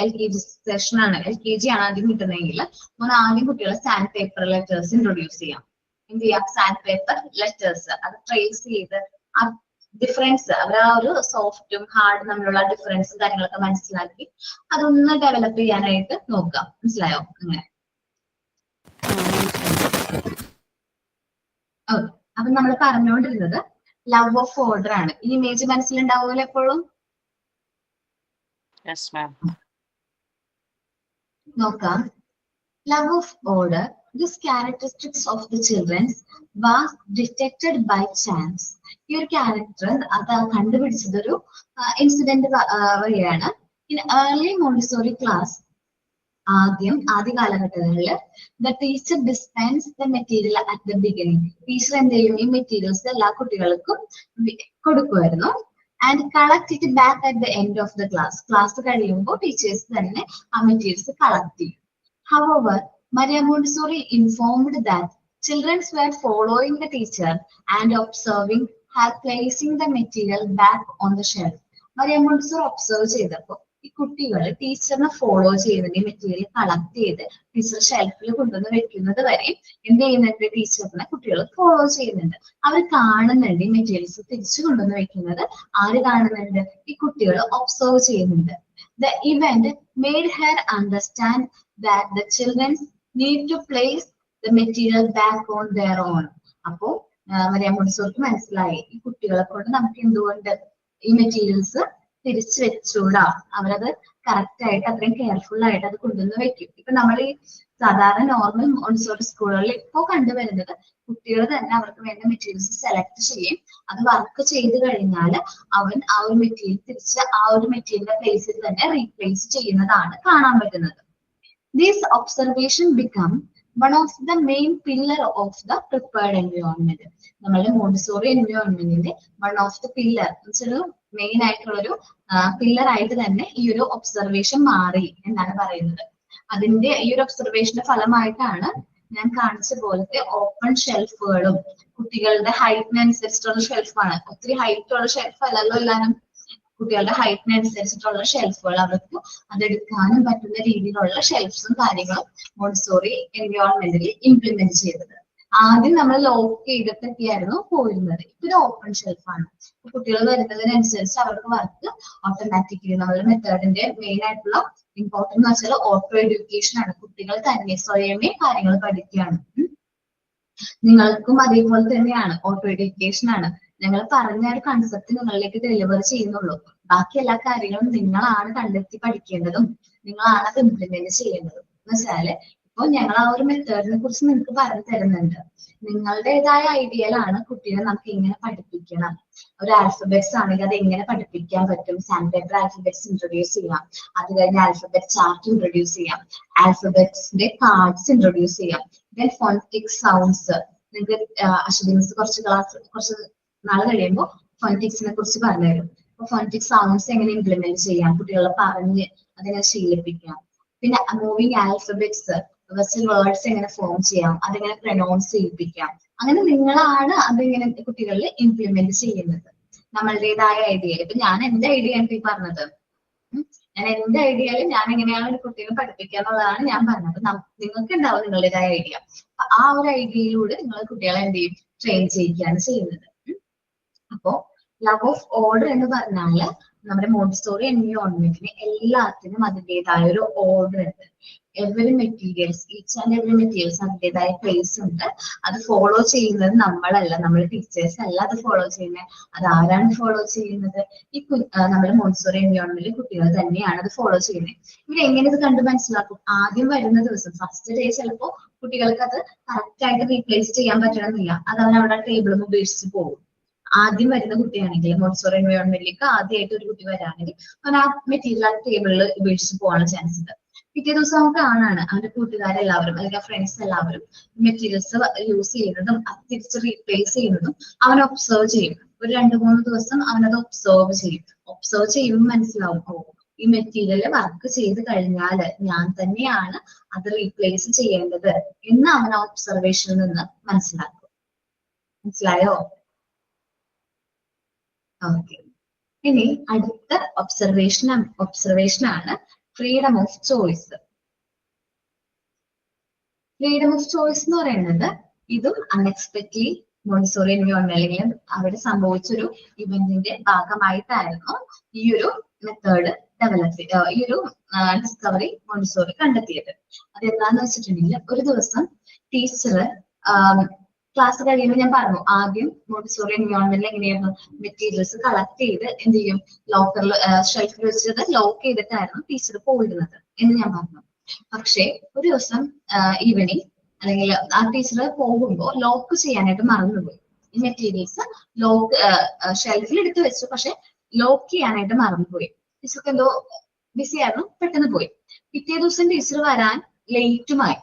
LKG സെഷനാണ്, LKG ആണ് ആദ്യം കിട്ടുന്നതെങ്കിൽ മോൻ ആദ്യം കുട്ടികളെ സാൻഡ് പേപ്പർ ലെറ്റേഴ്സ് ഇൻട്രൊഡ്യൂസ് ചെയ്യാം. എന്ത് ചെയ്യാം, സാൻഡ് പേപ്പർ ലെറ്റേഴ്സ് അത് ട്രേസ് ചെയ്ത് ആ ഡിഫറൻസ്, അവർ ആ ഒരു സോഫ്റ്റും ഹാർഡും തമ്മിലുള്ള ഡിഫറൻസും കാര്യങ്ങളൊക്കെ മനസ്സിലാക്കി അതൊന്ന് ഡെവലപ്പ് ചെയ്യാനായിട്ട് നോക്കാം. മനസ്സിലായോ? അങ്ങനെ. ഓക്കെ, അപ്പൊ നമ്മൾ പറഞ്ഞുകൊണ്ടിരുന്നത് ലവ് ഓഫ് ഓർഡർ ആണ്. ഈ ഇമേജ് മനസ്സിലുണ്ടാവുമല്ലോ എപ്പോഴും. നോക്കാം. Love of order, this characteristics of the children was detected by chance. ഈ ഒരു ക്യാരക്ടർ അത് കണ്ടുപിടിച്ചത് ഒരു ഇൻസിഡന്റ് വഴിയാണ്. ഇൻ ഏർലി മോണ്ടിസോറി ക്ലാസ്, ആദ്യ കാലഘട്ടങ്ങളിൽ the teacher dispense the material at the beginning. Teacher എന്ത് ചെയ്യും, ഈ മെറ്റീരിയൽസ് എല്ലാ കുട്ടികൾക്കും കൊടുക്കുമായിരുന്നു. And collect it back at the end of the class. Class കഴിയുമ്പോൾ ടീച്ചേഴ്സ് തന്നെ ആ മെറ്റീരിയൽസ് കളക്ട് ചെയ്യും. However, Maria Montessori informed that children were following the teacher and observing her placing the material back on the shelf. Maria Montessori observe ചെയ്തപ്പോൾ ഈ കുട്ടികൾ ടീച്ചറിനെ follow ചെയ്യുന്നുണ്ട്, ഈ മെറ്റീരിയൽ കളക്ട് ചെയ്ത് ടീച്ചർ ഷെൽഫിൽ കൊണ്ടുവന്ന് വെക്കുന്നത് വരെ എന്ത് ചെയ്യുന്നുണ്ട്, ടീച്ചറിനെ കുട്ടികൾ ഫോളോ ചെയ്യുന്നുണ്ട്. അവർ കാണുന്നുണ്ട് ഈ മെറ്റീരിയൽസ് തിരിച്ചു കൊണ്ടുവന്ന് വെക്കുന്നത്. ആര് കാണുന്നുണ്ട്? ഈ കുട്ടികൾ ഒബ്സർവ് ചെയ്യുന്നുണ്ട്. The event made her understand that the children need to place the material back on their own. അപ്പോ മറിയം മോണ്ടിസോറിക്ക് മനസ്സിലായി ഈ കുട്ടികളെ കൊണ്ട് നമുക്ക് എന്തുകൊണ്ട് ഈ മെറ്റീരിയൽസ് തിരിച്ചു വെച്ചൂടാ, അവരത് കറക്റ്റ് ആയിട്ട് അത്രയും കെയർഫുൾ ആയിട്ട് അത് കൊണ്ടുവന്ന് വെക്കും. ഇപ്പൊ നമ്മൾ ഈ സാധാരണ നോർമൽ മോണ്ടിസോറി സ്കൂളുകളിൽ ഇപ്പോ കണ്ടുവരുന്നത് കുട്ടികൾ തന്നെ അവർക്ക് വേണ്ട മെറ്റീരിയൽസ് സെലക്ട് ചെയ്യും. അത് വർക്ക് ചെയ്ത് കഴിഞ്ഞാൽ അവൻ ആ ഒരു മെറ്റീരിയൽ തിരിച്ച് ആ ഒരു മെറ്റീരിയലിന്റെ പ്ലേസിൽ തന്നെ റീപ്ലേസ് ചെയ്യുന്നതാണ് കാണാൻ പറ്റുന്നത്. This observation become one of the main pillar of the prepared environment. നമ്മളുടെ മോണ്ടിസോറി എൻവയോൺമെന്റിന്റെ വൺ ഓഫ് ദ പില്ലർ ഒരു മെയിൻ ആയിട്ടുള്ള ഒരു പില്ലർ ആയിട്ട് തന്നെ ഈ ഒരു ഒബ്സർവേഷൻ മാറി എന്നാണ് പറയുന്നത്. അതിന്റെ ഈ ഒരു ഒബ്സർവേഷന്റെ ഫലമായിട്ടാണ് ഞാൻ കാണിച്ച പോലത്തെ ഓപ്പൺ ഷെൽഫുകളും കുട്ടികളുടെ ഹൈറ്റിനനുസരിച്ചിട്ടുള്ള ഷെൽഫാണ്. ഒത്തിരി ഹൈറ്റ് ഉള്ള ഷെൽഫ് അല്ലല്ലോ എല്ലാവരും, കുട്ടികളുടെ ഹൈറ്റിനനുസരിച്ചിട്ടുള്ള ഷെൽഫുകൾ അവർക്ക് അതെടുക്കാനും പറ്റുന്ന രീതിയിലുള്ള ഷെൽഫ്സും കാര്യങ്ങളും മോണ്ടിസോറി എൻവയോൺമെന്റിൽ ഇംപ്ലിമെന്റ് ചെയ്തത്. ആദ്യം നമ്മൾ ലോക്ക് ചെയ്തിട്ടൊക്കെയായിരുന്നു പോയിരുന്നത്. ഇതൊരു ഓപ്പൺ ഷെൽഫാണ്. കുട്ടികൾ വരുന്നതിനനുസരിച്ച് അവർക്ക് വർക്ക് ഓട്ടോമാറ്റിക്കലി നമ്മളുടെ മെത്തേഡിന്റെ മെയിൻ ആയിട്ടുള്ള ഇമ്പോർട്ടൻറ്റ് എന്ന് വെച്ചാൽ ഓട്ടോ എഡ്യൂക്കേഷൻ ആണ്. കുട്ടികൾ തന്നെ സ്വയമേ കാര്യങ്ങൾ പഠിക്കുകയാണ്. നിങ്ങൾക്കും അതേപോലെ തന്നെയാണ്, ഓട്ടോ എഡ്യൂക്കേഷൻ ആണ്. ഞങ്ങൾ പറഞ്ഞ ഒരു കൺസെപ്റ്റ് നിങ്ങളിലേക്ക് ഡെലിവർ ചെയ്യുന്നുള്ളൂ. ബാക്കി എല്ലാ കാര്യങ്ങളും നിങ്ങളാണ് കണ്ടെത്തി പഠിക്കേണ്ടതും നിങ്ങളാണ് അത് ഇംപ്ലിമെന്റ് ചെയ്യേണ്ടതും. എന്ന് വെച്ചാല് ഇപ്പൊ ഞങ്ങൾ ആ ഒരു മെത്തേഡിനെ കുറിച്ച് നിങ്ങൾക്ക് പറഞ്ഞു തരുന്നുണ്ട്. നിങ്ങളുടേതായ ഐഡിയയിലാണ് കുട്ടീനെ നമുക്ക് എങ്ങനെ പഠിപ്പിക്കണം. ഒരു ആൽഫബറ്റ്സ് ആണെങ്കിൽ അത് എങ്ങനെ പഠിപ്പിക്കാൻ പറ്റും. സാൻഡ് പേപ്പർ ആൽഫബറ്റ്സ് ഇൻട്രൊഡ്യൂസ് ചെയ്യാം, അത് കഴിഞ്ഞ് ആൽഫബറ്റ് ചാർട്ട് ഇൻട്രൊഡ്യൂസ് ചെയ്യാം, ആൽഫബറ്റ്സിന്റെ കാർഡ്സ് ഇൻട്രൊഡ്യൂസ് ചെയ്യാം, ദെൻ ഫോണറ്റിക് സൗണ്ട്സ്. നിങ്ങൾക്ക് അശ്വതി കുറച്ച് നാൾ കഴിയുമ്പോൾ ഫോണറ്റിക്സിനെ കുറിച്ച് പറഞ്ഞുതരും. അപ്പൊ ഫോണറ്റിക് സൗണ്ട്സ് എങ്ങനെ ഇംപ്ലിമെന്റ് ചെയ്യാം, കുട്ടികളെ പറഞ്ഞ് അതിനെ ശീലിപ്പിക്കാം. പിന്നെ മൂവിങ് ആൽഫബറ്റ്സ് വെസ്റ്റൽ വേർഡ്സ് എങ്ങനെ ഫോം ചെയ്യാം, അതെങ്ങനെ പ്രൊനൗൺസ് ചെയ്യിപ്പിക്കാം. അങ്ങനെ നിങ്ങളാണ് അതിങ്ങനെ കുട്ടികളിൽ ഇംപ്ലിമെന്റ് ചെയ്യുന്നത് നമ്മളുടേതായ ഐഡിയയിൽ. ഇപ്പൊ ഞാൻ എന്റെ ഐഡിയ ആണ് ഈ പറഞ്ഞത്. ഞാൻ എന്റെ ഐഡിയയിൽ ഞാൻ എങ്ങനെയാണ് ഒരു കുട്ടീനെ പഠിപ്പിക്കുക എന്നുള്ളതാണ് ഞാൻ പറഞ്ഞത്. നിങ്ങൾക്ക് ഉണ്ടാവും നിങ്ങളുടേതായ ഐഡിയ. അപ്പൊ ആ ഒരു ഐഡിയയിലൂടെ നിങ്ങൾ കുട്ടികളെ എന്ത് ചെയ്യും, ട്രെയിൻ ചെയ്യിക്കുകയാണ് ചെയ്യുന്നത്. അപ്പോ ലവ് ഓഫ് ഓർഡർ എന്ന് പറഞ്ഞാല് നമ്മുടെ മോണ്ടിസോറി എൻവയോൺമെന്റിന് എല്ലാത്തിനും അതിൻ്റെതായ ഒരു ഓർഡർ ഉണ്ട്. Every materials, each and every materials അതിൻ്റെതായ പ്ലേസ് ഉണ്ട്. അത് ഫോളോ ചെയ്യുന്നത് നമ്മളല്ല, നമ്മുടെ ടീച്ചേഴ്സ് അല്ല അത് ഫോളോ ചെയ്യുന്നത്. അത് ആരാണ് ഫോളോ ചെയ്യുന്നത്? ഈ നമ്മുടെ മോണ്ടിസോറി എൻവയോൺമെന്റിൽ കുട്ടികൾ തന്നെയാണ് അത് ഫോളോ ചെയ്യുന്നത്. ഇവരെങ്ങനെ ഇത് കണ്ട് മനസ്സിലാക്കും? ആദ്യം വരുന്ന ദിവസം ഫസ്റ്റ് ഡേ ചിലപ്പോ കുട്ടികൾക്ക് അത് കറക്റ്റ് ആയിട്ട് റീപ്ലേസ് ചെയ്യാൻ പറ്റണമെന്നില്ല. അത് അവൻ അവിടെ ടേബിളിൽ ഉപേക്ഷിച്ച് പോകും. ആദ്യം വരുന്ന കുട്ടിയാണെങ്കിൽ മോണ്ടിസോറി എൻവയോൺമെന്റിലേക്ക് ആദ്യമായിട്ട് ഒരു കുട്ടി വരാണെങ്കിൽ അവൻ ആ മെറ്റീരിയൽ ആ ടേബിളിൽ ഉപേക്ഷിച്ച് പോകാനുള്ള ചാൻസ് ഉണ്ട്. പിറ്റേ ദിവസം അവൻ കാണാണ് അവന്റെ കൂട്ടുകാരെല്ലാവരും അല്ലെങ്കിൽ ഫ്രണ്ട്സ് എല്ലാവരും മെറ്റീരിയൽസ് യൂസ് ചെയ്യുന്നതും അത് തിരിച്ച് റീപ്ലേസ് ചെയ്യുന്നതും അവൻ ഒബ്സർവ് ചെയ്യും. ഒരു 2-3 ദിവസം അവനത് ഒബ്സർവ് ചെയ്യും. ഒബ്സർവ് ചെയ്യുമ്പോൾ മനസ്സിലാവും, ഓ ഈ മെറ്റീരിയൽ വർക്ക് ചെയ്ത് കഴിഞ്ഞാല് ഞാൻ തന്നെയാണ് അത് റീപ്ലേസ് ചെയ്യേണ്ടത് എന്ന് അവൻ ആ ഒബ്സർവേഷനിൽ നിന്ന് മനസ്സിലാക്കും. മനസ്സിലായോ? ഓക്കെ. ഇനി അടുത്ത ഒബ്സർവേഷൻ ആണ് freedom of choice. Freedom of choice എന്ന് പറയുന്നത് ഇതും അൺഎക്സ്പെക്ട്ലി മോണ്ടിസോറി എൻവയോൺമെന്റ് അല്ലെങ്കിൽ അവിടെ സംഭവിച്ചൊരു ഇവന്റിന്റെ ഭാഗമായിട്ടായിരുന്നു ഈ ഒരു മെത്തേഡ് ഈ ഒരു ഡിസ്കവറി മോണ്ടിസോറി കണ്ടെത്തിയത്. അത് എന്താന്ന് വെച്ചിട്ടുണ്ടെങ്കിൽ ഒരു ദിവസം ടീച്ചർ ക്ലാസ് കഴിയുമ്പോൾ ഞാൻ പറഞ്ഞു ആദ്യം മോണ്ടിസോറി എൻവയോൺമെന്റിൽ എങ്ങനെയായിരുന്നു മെറ്റീരിയൽസ് കളക്ട് ചെയ്ത് എന്ത് ചെയ്യും, ലോക്കറിൽ ഷെൽഫിൽ വെച്ചത് ലോക്ക് ചെയ്തിട്ടായിരുന്നു ടീച്ചർ പോയിരുന്നത് എന്ന് ഞാൻ പറഞ്ഞു. പക്ഷെ ഒരു ദിവസം ഈവനിങ് അല്ലെങ്കിൽ ആ ടീച്ചർ പോകുമ്പോൾ ലോക്ക് ചെയ്യാനായിട്ട് മറന്നുപോയി. ഈ മെറ്റീരിയൽസ് ഷെൽഫിൽ എടുത്ത് വെച്ചു, പക്ഷെ ലോക്ക് ചെയ്യാനായിട്ട് മറന്നുപോയി. ടീച്ചർക്ക് എന്തോ ബിസി ആയിരുന്നു, പെട്ടെന്ന് പോയി. പിറ്റേ ദിവസം ടീച്ചർ വരാൻ ലേറ്റുമായി.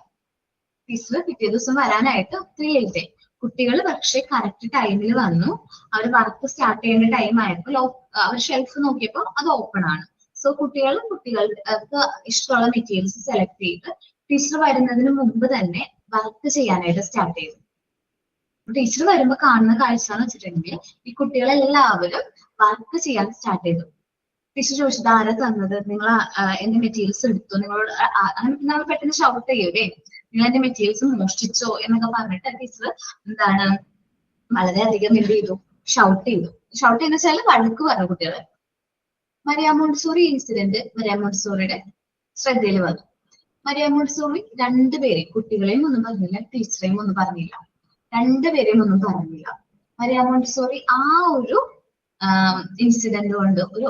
ടീച്ചർ പിറ്റേ ദിവസം വരാനായിട്ട് ഒത്തിരി ലേറ്റ് ആയി. കുട്ടികൾ പക്ഷെ കറക്റ്റ് ടൈമിൽ വന്നു. അവർ വർക്ക് സ്റ്റാർട്ട് ചെയ്യുന്ന ടൈം ആയപ്പോൾ അവർ ഷെൽഫ് നോക്കിയപ്പോൾ അത് ഓപ്പൺ ആണ്. സോ കുട്ടികൾക്ക് ഇഷ്ടമുള്ള മെറ്റീരിയൽസ് സെലക്ട് ചെയ്ത് ടീച്ചർ വരുന്നതിന് മുമ്പ് തന്നെ വർക്ക് ചെയ്യാനായിട്ട് സ്റ്റാർട്ട് ചെയ്തു. ടീച്ചർ വരുമ്പോൾ കാണുന്ന കാഴ്ച എന്ന് വെച്ചിട്ടുണ്ടെങ്കിൽ ഈ കുട്ടികളെല്ലാവരും വർക്ക് ചെയ്യാൻ സ്റ്റാർട്ട് ചെയ്തു. ടീച്ചർ ചോദിച്ചത് ആരാ തന്നത്, നിങ്ങൾ എന്റെ മെറ്റീരിയൽസ് എടുത്തോ, നിങ്ങളോട് നമ്മൾ പെട്ടെന്ന് ഷൗട്ട് ചെയ്യൂലേ, നിങ്ങൾ എന്റെ മെറ്റീരിയൽസ് മോഷ്ടിച്ചോ എന്നൊക്കെ പറഞ്ഞിട്ട് ടീച്ചർ എന്താണ് വളരെയധികം എന്ത് ചെയ്തു, ഷൗട്ട് ചെയ്തു. ഷൗട്ട് ചെയ്യുന്ന വെച്ചാൽ വഴക്ക് പറഞ്ഞു കുട്ടികളെ. മരിയ മോണ്ടിസോറി ഇൻസിഡന്റ് മരിയ മോണ്ടിസോറിയുടെ ശ്രദ്ധയിൽ വന്നു. മരിയ മോണ്ടിസോറി രണ്ടുപേരെയും, കുട്ടികളെയും ഒന്നും പറഞ്ഞില്ല, ടീച്ചറെയും ഒന്നും പറഞ്ഞില്ല, രണ്ടുപേരെയും ഒന്നും പറഞ്ഞില്ല. മരിയ മോണ്ടിസോറി ആ ഒരു ഇൻസിഡന്റ് കൊണ്ട് ഒരു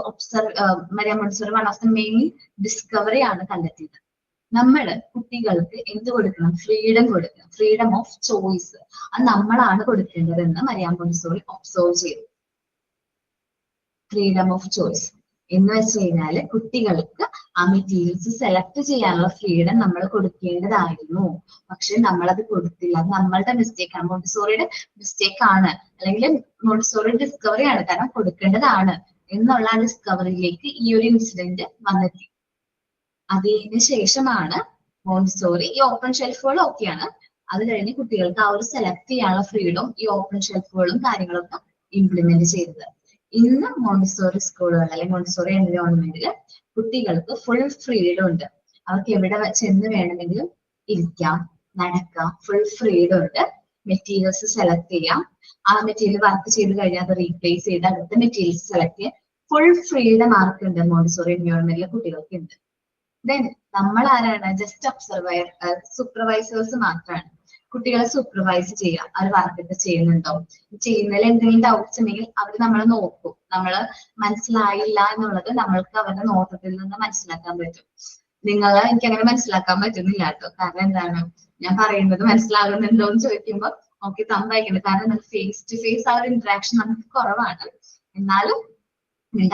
Maria Montessori one of the main discovery ആണ് കണ്ടെത്തിയത്. നമ്മള് കുട്ടികൾക്ക് എന്ത് കൊടുക്കണം, ഫ്രീഡം കൊടുക്കണം, ഫ്രീഡം ഓഫ് ചോയ്സ്, അത് നമ്മളാണ് കൊടുക്കേണ്ടതെന്ന് മരിയ മോണ്ടിസോറി ഒബ്സർവ് ചെയ്തു. ഫ്രീഡം ഓഫ് ചോയ്സ് എന്ന് വെച്ച് കഴിഞ്ഞാല് കുട്ടികൾക്ക് ആ മെറ്റീരിയൽസ് സെലക്ട് ചെയ്യാനുള്ള ഫ്രീഡം നമ്മൾ കൊടുക്കേണ്ടതായിരുന്നു. പക്ഷെ നമ്മളത് കൊടുത്തില്ല. അത് നമ്മളുടെ മിസ്റ്റേക്ക് ആണ്, മോണ്ടിസോറിയുടെ മിസ്റ്റേക്ക് ആണ്, അല്ലെങ്കിൽ മോണ്ടിസോറി ഡിസ്കവറി ആണ്. കാരണം കൊടുക്കേണ്ടതാണ് എന്നുള്ള ആ ഡിസ്കവറിയിലേക്ക് ഈ ഒരു ഇൻസിഡന്റ് വന്നെത്തി. അതിന് ശേഷമാണ് മോണ്ടിസോറി ഈ ഓപ്പൺ ഷെൽഫുകൾ ഒക്കെയാണ്, അത് കഴിഞ്ഞ് കുട്ടികൾക്ക് ആ ഒരു സെലക്ട് ചെയ്യാനുള്ള ഫ്രീഡം ഈ ഓപ്പൺ ഷെൽഫുകളും കാര്യങ്ങളൊക്കെ ഇംപ്ലിമെന്റ് ചെയ്തത്. ഇന്ന് മോണ്ടിസോറി സ്കൂളുകൾ അല്ലെങ്കിൽ മോണ്ടിസോറി എൻവയോൺമെന്റിൽ കുട്ടികൾക്ക് ഫുൾ ഫ്രീഡം ഉണ്ട്. അവർക്ക് എവിടെ ചെന്ന് വേണമെങ്കിലും ഇരിക്കാം, നടക്കാം, ഫുൾ ഫ്രീഡം ഉണ്ട്. മെറ്റീരിയൽസ് സെലക്ട് ചെയ്യാം, ആ മെറ്റീരിയൽ വർക്ക് ചെയ്ത് കഴിഞ്ഞാൽ അത് റീപ്ലേസ് ചെയ്ത് അടുത്ത മെറ്റീരിയൽസ് സെലക്ട് ചെയ്യാൻ ഫുൾ ഫ്രീഡം ആർക്കുണ്ട്, മോണ്ടിസോറി എൻവയോൺമെന്റിലെ കുട്ടികൾക്ക് ഉണ്ട്. ദെൻ നമ്മൾ ആരാണ്, ജസ്റ്റ് ഒബ്സർവർ, സൂപ്പർവൈസേഴ്സ് മാത്രമാണ്. കുട്ടികളെ സൂപ്പർവൈസ് ചെയ്യാം, അവർ വർക്കൊക്കെ ചെയ്യുന്നുണ്ടോ, ചെയ്യുന്നതിൽ എന്തെങ്കിലും ഡൗട്ട്സ് ഉണ്ടെങ്കിൽ അവർ നമ്മളെ നോക്കും. നമ്മള് മനസ്സിലായില്ല എന്നുള്ളത് നമ്മൾക്ക് അവരുടെ നോട്ടത്തിൽ നിന്ന് മനസ്സിലാക്കാൻ പറ്റും. എനിക്ക് അങ്ങനെ മനസ്സിലാക്കാൻ പറ്റുന്നില്ല കേട്ടോ. കാരണം എന്താണ്, ഞാൻ പറയുന്നത് മനസ്സിലാകുന്നുണ്ടോ എന്ന് ചോദിക്കുമ്പോൾ ഓക്കെ തമ്പായിക്കുണ്ട്. കാരണം ഫേസ് ടു ഫേസ് ആ ഒരു ഇന്ററാക്ഷൻ നമുക്ക് കുറവാണ്. എന്നാലും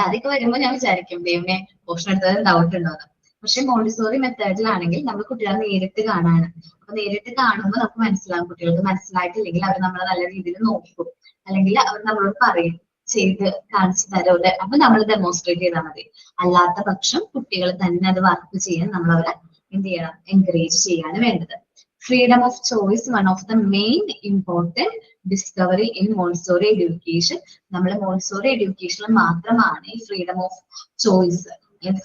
അതൊക്കെ വരുമ്പോൾ ഞാൻ വിചാരിക്കും ദൈവമേ പോർഷൻ എടുത്തത് ഡൗട്ട് ഉണ്ടോ എന്ന്. പക്ഷെ മോണ്ടിസോറി മെത്തേഡിലാണെങ്കിൽ നമ്മൾ കുട്ടികളെ നേരിട്ട് കാണാണ്. അപ്പൊ നേരിട്ട് കാണുമ്പോൾ നമുക്ക് മനസ്സിലാകും. കുട്ടികൾക്ക് മനസ്സിലായിട്ടില്ലെങ്കിൽ അവർ നമ്മളെ നല്ല രീതിയിൽ നോക്കും, അല്ലെങ്കിൽ അവർ നമ്മളോട് പറയും ചെയ്ത് കാണിച്ചു തരോടെ, അപ്പൊ നമ്മൾ ഡെമോൺസ്ട്രേറ്റ് ചെയ്താൽ മതി. അല്ലാത്ത പക്ഷം കുട്ടികൾ തന്നെ അത് വർക്ക് ചെയ്യാൻ നമ്മൾ അവരെ എന്ത് ചെയ്യണം, എൻകറേജ് ചെയ്യാണ് വേണ്ടത്. Freedom of choice one of the main important discovery in Montessori education. നമ്മൾ മോണ്ടിസോറി എഡ്യൂക്കേഷനിൽ മാത്രമാണ് ഈ ഫ്രീഡം ഓഫ് ചോയ്സ്,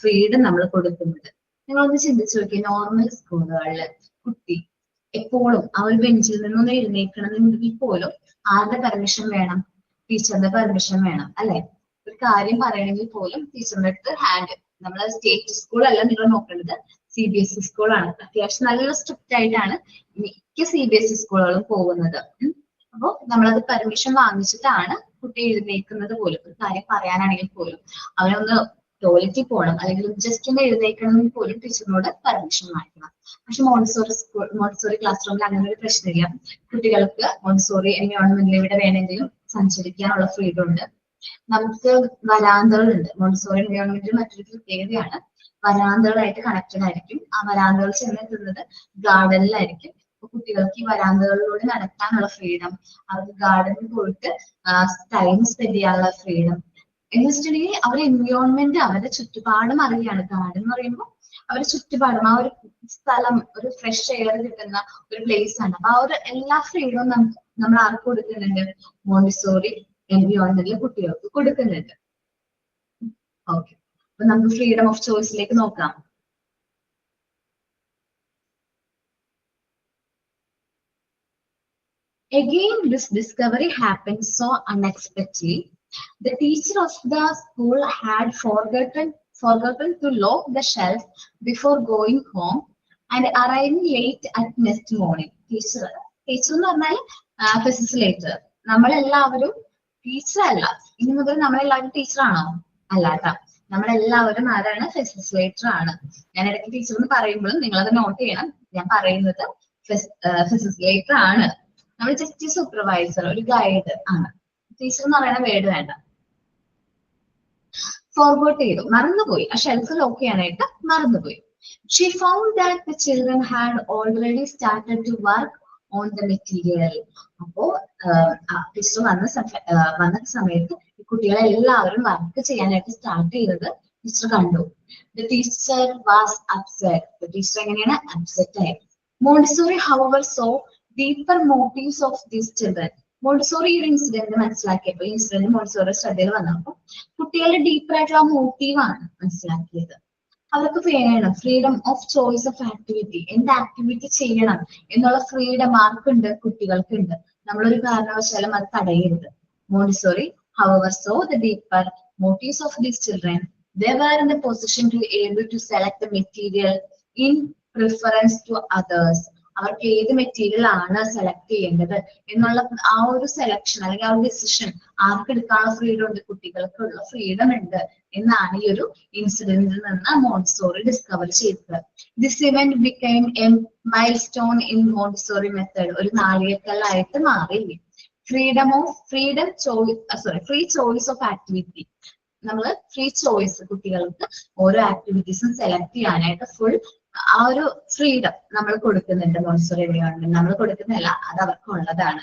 ഫ്രീഡം നമ്മൾ കൊടുക്കുന്നത്. നിങ്ങളൊന്ന് ചിന്തിച്ചു നോക്കി, നോർമൽ സ്കൂളുകളിൽ കുട്ടി എപ്പോഴും ആ ഒരു ബെഞ്ചിൽ നിന്നൊന്ന് എഴുന്നേൽക്കണമെങ്കിൽ പോലും ആരുടെ പെർമിഷൻ വേണം, ടീച്ചറിന്റെ പെർമിഷൻ വേണം അല്ലെ. ഒരു കാര്യം പറയണമെങ്കിൽ പോലും ടീച്ചറിന്റെ അടുത്ത് ഹാൻഡ്. നമ്മള് സ്റ്റേറ്റ് സ്കൂളല്ല നിങ്ങൾ നോക്കേണ്ടത്, CBSE സ്കൂളാണ്. അത്യാവശ്യം നല്ല സ്ട്രിക്റ്റ് ആയിട്ടാണ് മിക്ക CBSE സ്കൂളുകളും പോകുന്നത്. അപ്പൊ നമ്മളത് പെർമിഷൻ വാങ്ങിച്ചിട്ടാണ് കുട്ടി എഴുന്നേൽക്കുന്നത് പോലും. ഒരു കാര്യം പറയാനാണെങ്കിൽ പോലും അവനൊന്ന് ടോയ്ലറ്റിൽ പോകണം അല്ലെങ്കിൽ ജസ്റ്റ് ഒന്ന് എഴുന്നേൽക്കണമെങ്കിൽ പോലും ടീച്ചറിനോട് പെർമിഷൻ വാങ്ങിക്കണം. പക്ഷെ മോണ്ടിസോറി ക്ലാസ് റൂമിൽ അങ്ങനെ ഒരു പ്രശ്നമില്ല. കുട്ടികൾക്ക് മോണ്ടിസോറി എൻവയോൺമെന്റിൽ എവിടെ വേണമെങ്കിലും സഞ്ചരിക്കാനുള്ള ഫ്രീഡം ഉണ്ട്. നമുക്ക് വരാന്തകളുണ്ട്. മോണ്ടിസോറി എൻവയോൺമെന്റിൽ മറ്റൊരു പ്രത്യേകതയാണ്, വരാന്തകളായിട്ട് കണക്റ്റഡ് ആയിരിക്കും. ആ വരാന്തകൾ ചെന്നെത്തുന്നത് ഗാർഡനിലായിരിക്കും. അപ്പൊ കുട്ടികൾക്ക് ഈ വരാന്തകളിലൂടെ നടക്കാനുള്ള ഫ്രീഡം, അവർക്ക് ഗാർഡനിൽ പോയിട്ട് ടൈം സ്പെൻഡ് ചെയ്യാനുള്ള ഫ്രീഡം എന്ന് വെച്ചിട്ടുണ്ടെങ്കിൽ അവരുടെ എൻവയോൺമെന്റ്, അവരുടെ ചുറ്റുപാടും അറിയാണ്. ഗാർഡൻ എന്ന് പറയുമ്പോൾ അവരുടെ ചുറ്റുപാടും ആ ഒരു സ്ഥലം, ഒരു ഫ്രഷ് എയർ കിട്ടുന്ന ഒരു പ്ലേസ് ആണ്. അപ്പൊ ആ ഒരു എല്ലാ ഫ്രീഡവും നമ്മൾ ആർക്ക് കൊടുക്കുന്നുണ്ട്, മോണ്ടിസോറി എൻവയോൺമെന്റിലെ കുട്ടികൾക്ക് കൊടുക്കുന്നുണ്ട്. ഓക്കെ, അപ്പൊ നമുക്ക് ഫ്രീഡം ഓഫ് ചോയ്സിലേക്ക് നോക്കാം. Again, this discovery happened so unexpectedly. The teacher of the school had forgotten to lock the shelf before going home and arriving late at next morning. Teacher എന്ന് പറഞ്ഞാൽ facilitator. നമ്മളെല്ലാവരും teacher അല്ല, ഇനി മുതൽ നമ്മളെല്ലാവരും ടീച്ചറാണോ? അല്ലാട്ടോ, നമ്മളെല്ലാവരും ആരാണ്? ഫെസിലിറ്റേറ്റർ ആണ്. ഞാൻ ഇടയ്ക്ക് ടീച്ചർ എന്ന് പറയുമ്പോഴും നിങ്ങളത് നോട്ട് ചെയ്യണം. ഞാൻ പറയുന്നത് ഫെസിലിറ്റേറ്റർ ആണ്. നമ്മൾ ജസ്റ്റ് സൂപ്പർവൈസർ, ഒരു ഗൈഡ് ആണ്. ടീച്ചർ എന്ന് പറയുന്ന വേർഡ് വേണ്ട. ഫോർഗോട്ട് ചെയ്തു, മറന്നുപോയി. ആ ഷെൽഫ് ലോക്ക് ചെയ്യാനായിട്ട് മറന്നുപോയി. She found that the children had already started to work on the material. അപ്പോ ടീച്ചർ വന്ന സമയത്ത് ഈ കുട്ടികളെ എല്ലാവരും വർക്ക് ചെയ്യാനായിട്ട് സ്റ്റാർട്ട് ചെയ്തത് ടീച്ചർ കണ്ടു. The teacher was upset. Teacher എങ്ങനെയാണ്? അപ്സെറ്റ് ആയി. Montessori, however, saw deeper motives of these children. Montessori ഒരു ഇൻസിഡന്റ് മനസ്സിലാക്കിയപ്പോൾ ഇൻസിഡന്റ് മോണ്ടിസോറി ശ്രദ്ധയിൽ വന്നപ്പോൾ കുട്ടികളുടെ ഡീപ്പർ ആയിട്ടുള്ള മോട്ടീവാണ് മനസ്സിലാക്കിയത്. അവർക്ക് വേണം freedom of choice of activity, എന്ത് ആക്ടിവിറ്റി ചെയ്യണം എന്നുള്ള ഫ്രീഡം ആർക്കുണ്ട്? കുട്ടികൾക്കുണ്ട്. നമ്മളൊരു കാരണവശാലും അത് തടയരുത്. Montessori however saw the deeper motives of these children. They were in the position to able to select the material in preference to others. അവർക്ക് ഏത് മെറ്റീരിയൽ ആണ് സെലക്ട് ചെയ്യേണ്ടത് എന്നുള്ള ആ ഒരു സെലക്ഷൻ അല്ലെങ്കിൽ ആ ഒരു ഡിസിഷൻ ആർക്ക് എടുക്കാനുള്ള ഫ്രീഡം ഉണ്ട്? കുട്ടികൾക്കുള്ള ഫ്രീഡം ഉണ്ട് എന്നാണ് ഈ ഒരു ഇൻസിഡന്റിൽ നിന്ന് മോണ്ടിസോറി ഡിസ്കവർ ചെയ്തത്. This event became A mile stone in Montessori method. ഒരു നാഴികക്കല്ലായിട്ട് മാറി. Free choice of activity. നമ്മൾ ഫ്രീ ചോയ്സ്, കുട്ടികൾക്ക് ഓരോ ആക്ടിവിറ്റീസും സെലക്ട് ചെയ്യാനായിട്ട് ഫുൾ ആ ഒരു ഫ്രീഡം നമ്മൾ കൊടുക്കുന്നുണ്ട് മോണ്ടിസോറി എൻവയോൺമെന്റ്. നമ്മൾ കൊടുക്കുന്നില്ല, അത് അവർക്കുള്ളതാണ്.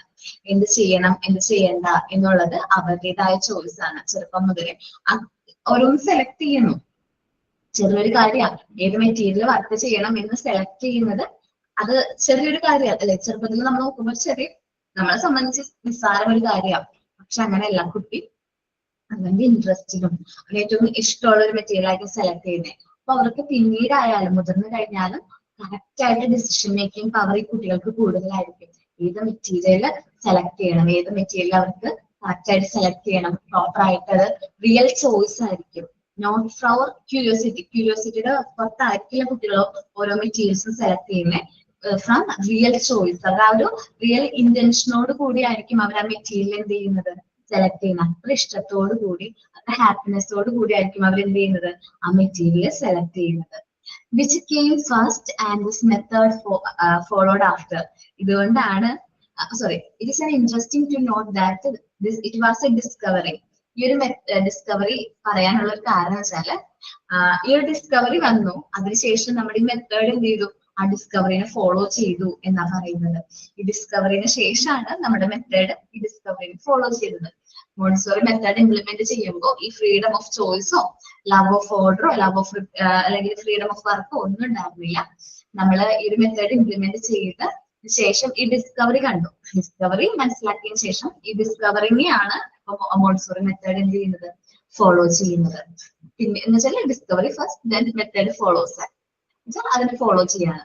എന്ത് ചെയ്യണം എന്ത് ചെയ്യണ്ട എന്നുള്ളത് അവരുടേതായ ചോയ്സ് ആണ്. ചെറുപ്പം മുതലേ ഓരോന്ന് സെലക്ട് ചെയ്യുന്നു. ചെറിയൊരു കാര്യമാണ് ഏത് മെറ്റീരിയൽ വർക്ക് ചെയ്യണം എന്ന് സെലക്ട് ചെയ്യുന്നത്. അത് ചെറിയൊരു കാര്യമാണ് അല്ലെ? ചെറുപ്പത്തിൽ നമ്മൾ നോക്കുമ്പോൾ നമ്മളെ സംബന്ധിച്ച് നിസ്സാരം ഒരു കാര്യമാണ്. പക്ഷെ അങ്ങനെയല്ല, കുട്ടി അതിന്റെ ഇൻട്രസ്റ്റിലും ഏറ്റവും ഇഷ്ടമുള്ള ഒരു മെറ്റീരിയൽ ആയിട്ട് സെലക്ട് ചെയ്യുന്നത്. അപ്പൊ അവർക്ക് പിന്നീടായാലും മുതിർന്നു കഴിഞ്ഞാലും കറക്റ്റ് ആയിട്ട് ഡിസിഷൻ മേക്കിംഗ് പവർ ഈ കുട്ടികൾക്ക് കൂടുതലായിരിക്കും. ഏത് മെറ്റീരിയൽ സെലക്ട് ചെയ്യണം, ഏത് മെറ്റീരിയൽ അവർക്ക് കറക്റ്റ് ആയിട്ട് സെലക്ട് ചെയ്യണം, പ്രോപ്പർ ആയിട്ട് അത് റിയൽ ചോയ്സ് ആയിരിക്കും. Not for curiosity. ക്യൂരിയോസിറ്റിയുടെ പുറത്തായിരിക്കില്ല കുട്ടികളോ ഓരോ മെറ്റീരിയൽസും സെലക്ട് ചെയ്യുന്നത്. From real choice. അത് ആ ഒരു റിയൽ ഇന്റൻഷനോട് കൂടി ആയിരിക്കും അവർ ആ മെറ്റീരിയൽ എന്ത് ചെയ്യുന്നത്? സെലക്ട് ചെയ്യുന്നത്. അത്ര ഇഷ്ടത്തോടു കൂടി അത്ര ഹാപ്പിനെസ്സോട് കൂടി ആയിരിക്കും അവർ എന്ത് ചെയ്യുന്നത്? ആ മെറ്റീരിയൽ സെലക്ട് ചെയ്യുന്നത്. Which came first and this method followed after. ഇതുകൊണ്ടാണ് it is an interesting to note that it was a discovery. ഈ ഒരു ഡിസ്കവറി പറയാനുള്ള ഒരു കാരണം വെച്ചാല് ഈ ഒരു ഡിസ്കവറി വന്നു, അതിനുശേഷം നമ്മുടെ ഈ മെത്തേഡ് എന്ത് ചെയ്തു? ആ ഡിസ്കവറിനെ ഫോളോ ചെയ്തു എന്നാ പറയുന്നത്. ഈ ഡിസ്കവറിന് ശേഷമാണ് നമ്മുടെ മെത്തേഡ് ഈ ഡിസ്കവറിനെ ഫോളോ ചെയ്തത്. മോണ്ടിസോറി മെത്തേഡ് ഇംപ്ലിമെന്റ് ചെയ്യുമ്പോൾ ഈ ഫ്രീഡം ഓഫ് ചോയ്സോ ലവ് ഓഫ് ഓർഡറോ ലവ് ഓഫ് അല്ലെങ്കിൽ ഫ്രീഡം ഓഫ് വർക്കോ ഒന്നും ഉണ്ടായിരുന്നില്ല. നമ്മൾ ഈ ഒരു മെത്തേഡ് ഇംപ്ലിമെന്റ് ചെയ്ത ശേഷം ഈ ഡിസ്കവറി കണ്ടു. ഡിസ്കവറി മനസ്സിലാക്കിയതിനു ശേഷം ഈ ഡിസ്കവറിനെയാണ് മോണ്ടിസോറി മെത്തേഡ് എന്ത് ചെയ്യുന്നത്? ഫോളോ ചെയ്യുന്നത്. പിന്നെ എന്ന് വെച്ചാൽ discovery first, then method follows. അതിനെ ഫോളോ ചെയ്യാണ്.